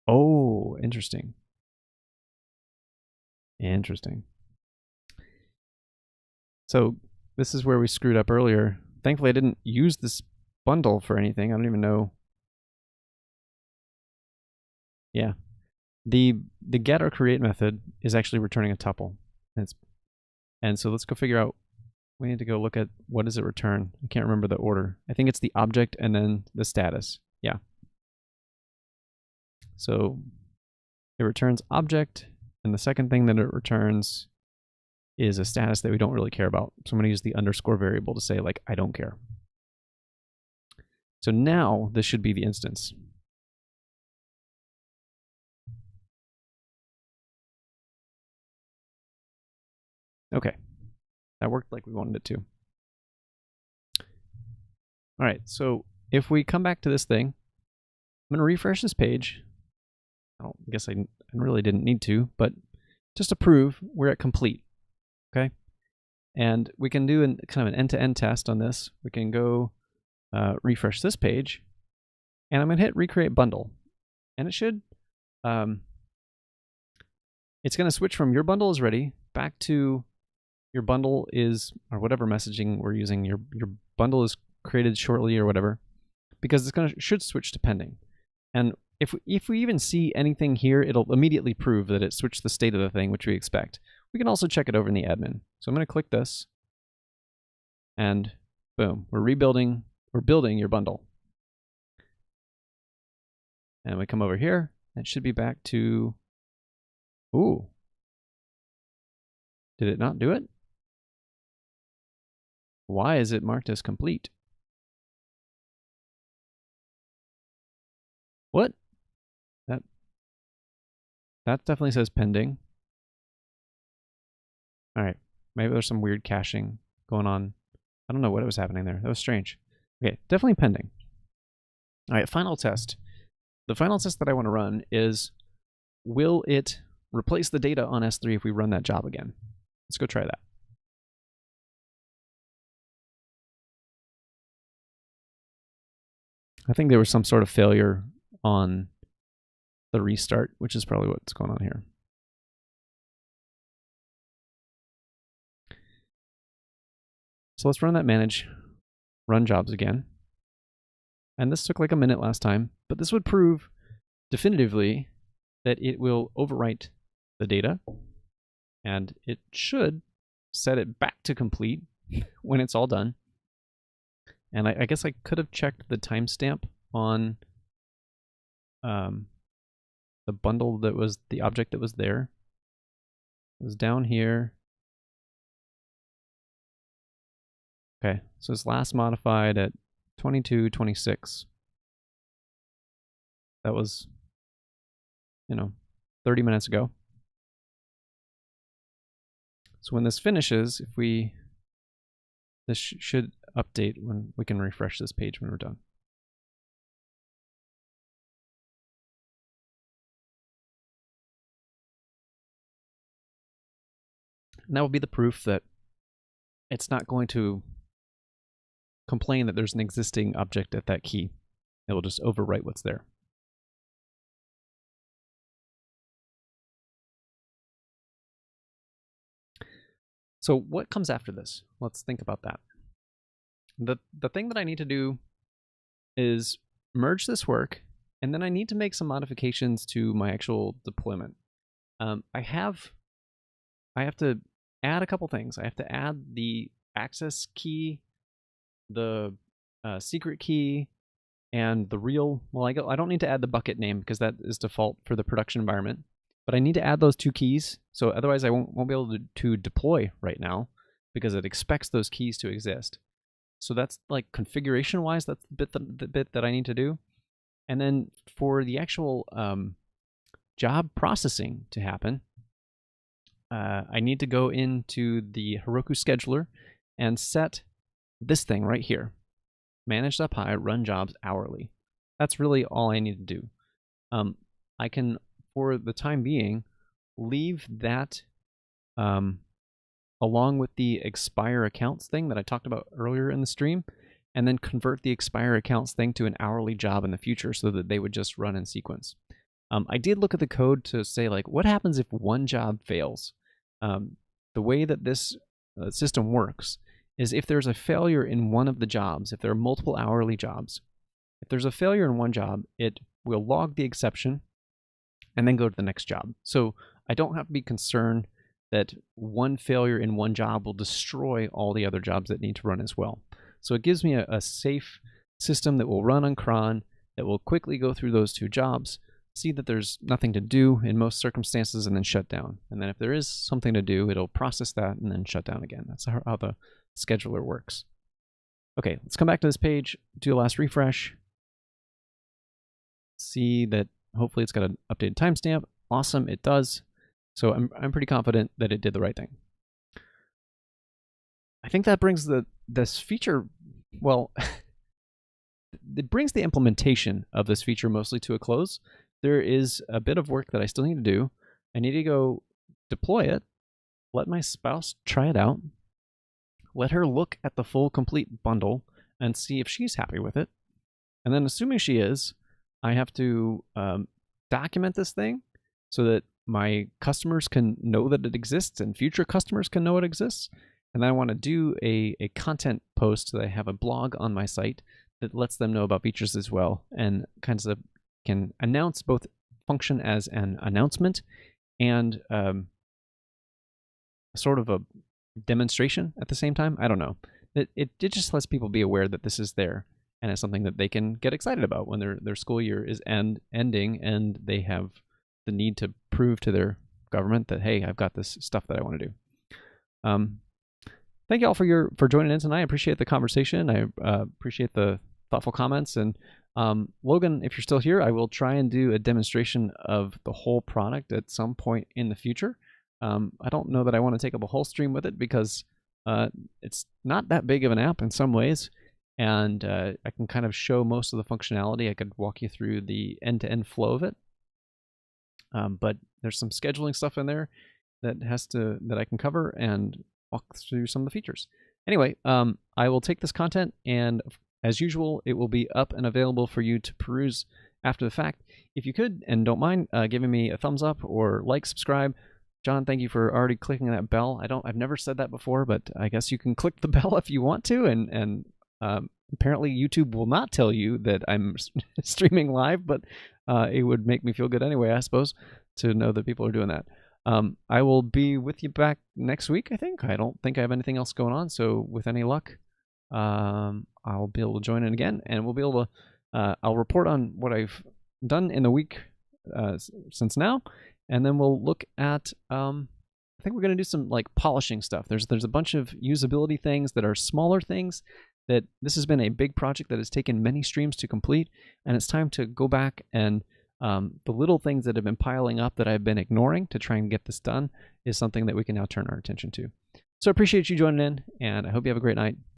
Oh, interesting. Interesting. So this is where we screwed up earlier. Thankfully, I didn't use this bundle for anything. I don't even know. Yeah. The get or create method is actually returning a tuple. And so let's go figure out, we need to go look at what does it return. I can't remember the order. I think it's the object and then the status. Yeah. So it returns object, and the second thing that it returns is a status that we don't really care about. So I'm going to use the underscore variable to say like, I don't care. So now this should be the instance. Okay, that worked like we wanted it to. All right, so if we come back to this thing, I'm going to refresh this page. I guess I really didn't need to, but just to prove we're at complete, okay? And we can do kind of an end-to-end test on this. We can go refresh this page, and I'm going to hit recreate bundle. And it should, it's going to switch from your bundle is ready back to your bundle is, or whatever messaging we're using, your bundle is created shortly or whatever, because it's should switch to pending. And if we even see anything here, it'll immediately prove that it switched the state of the thing, which we expect. We can also check it over in the admin. So I'm going to click this, and boom, we're building your bundle. And we come over here, and it should be back to, ooh, did it not do it? Why is it marked as complete? What? That definitely says pending. All right, maybe there's some weird caching going on. I don't know what was happening there. That was strange. Okay, definitely pending. All right, final test. The final test that I want to run is, will it replace the data on S3 if we run that job again? Let's go try that. I think there was some sort of failure on the restart, which is probably what's going on here. So let's run that manage, run jobs again. And this took like a minute last time, but this would prove definitively that it will overwrite the data and it should set it back to complete when it's all done. And I guess I could have checked the timestamp on the bundle that was the object that was there. It was down here. Okay, so it's last modified at 22:26. That was, 30 minutes ago. So when this finishes, this should update when we can refresh this page when we're done. And that will be the proof that it's not going to complain that there's an existing object at that key. It will just overwrite what's there. So what comes after this? Let's think about that. The thing that I need to do is merge this work, and then I need to make some modifications to my actual deployment. I have to add a couple things. I have to add the access key, the secret key, and the real, well, I don't need to add the bucket name because that is default for the production environment, but I need to add those two keys. So otherwise I won't be able to deploy right now because it expects those keys to exist. So that's like configuration wise, that's the bit that I need to do. And then for the actual job processing to happen, I need to go into the Heroku scheduler and set this thing right here. Managed up high, run jobs hourly. That's really all I need to do. I can, for the time being, leave that along with the expire accounts thing that I talked about earlier in the stream, and then convert the expire accounts thing to an hourly job in the future so that they would just run in sequence. I did look at the code to say, like, what happens if one job fails? The way that this system works is if there's a failure in one of the jobs, if there are multiple hourly jobs, if there's a failure in one job, it will log the exception and then go to the next job. So I don't have to be concerned that one failure in one job will destroy all the other jobs that need to run as well. So it gives me a safe system that will run on cron, that will quickly go through those two jobs, see that there's nothing to do in most circumstances, and then shut down. And then if there is something to do, it'll process that and then shut down again. That's how the scheduler works. Okay, let's come back to this page, do a last refresh. See that hopefully it's got an updated timestamp. Awesome, it does. So I'm pretty confident that it did the right thing. I think that brings this feature, well, it brings the implementation of this feature mostly to a close. There is a bit of work that I still need to do. I need to go deploy it, let my spouse try it out, let her look at the full complete bundle and see if she's happy with it. And then assuming she is, I have to document this thing so that my customers can know that it exists and future customers can know it exists. And then I want to do a content post so that I have a blog on my site that lets them know about features as well, and kinds of can announce, both function as an announcement and sort of a demonstration at the same time. I don't know. It just lets people be aware that this is there, and it's something that they can get excited about when their school year is ending and they have the need to prove to their government that, hey, I've got this stuff that I want to do. Thank you all for joining in tonight. I appreciate the conversation. I appreciate the thoughtful comments. And Logan, if you're still here, I will try and do a demonstration of the whole product at some point in the future. I don't know that I want to take up a whole stream with it because it's not that big of an app in some ways. And I can kind of show most of the functionality. I could walk you through the end-to-end flow of it. But there's some scheduling stuff in there that I can cover and walk through some of the features. Anyway, I will take this content, and as usual, it will be up and available for you to peruse after the fact. If you could, and don't mind, giving me a thumbs up or like, subscribe. John, thank you for already clicking that bell. I've never said that before, but I guess you can click the bell if you want to, and apparently YouTube will not tell you that I'm streaming live, but it would make me feel good anyway, I suppose, to know that people are doing that. I will be with you back next week, I think. I don't think I have anything else going on, so with any luck, I'll be able to join in again, and we'll be able to, I'll report on what I've done in the week since now, and then we'll look at, I think we're going to do some like polishing stuff. There's a bunch of usability things that are smaller things that this has been a big project that has taken many streams to complete, and it's time to go back and the little things that have been piling up that I've been ignoring to try and get this done is something that we can now turn our attention to. So I appreciate you joining in, and I hope you have a great night.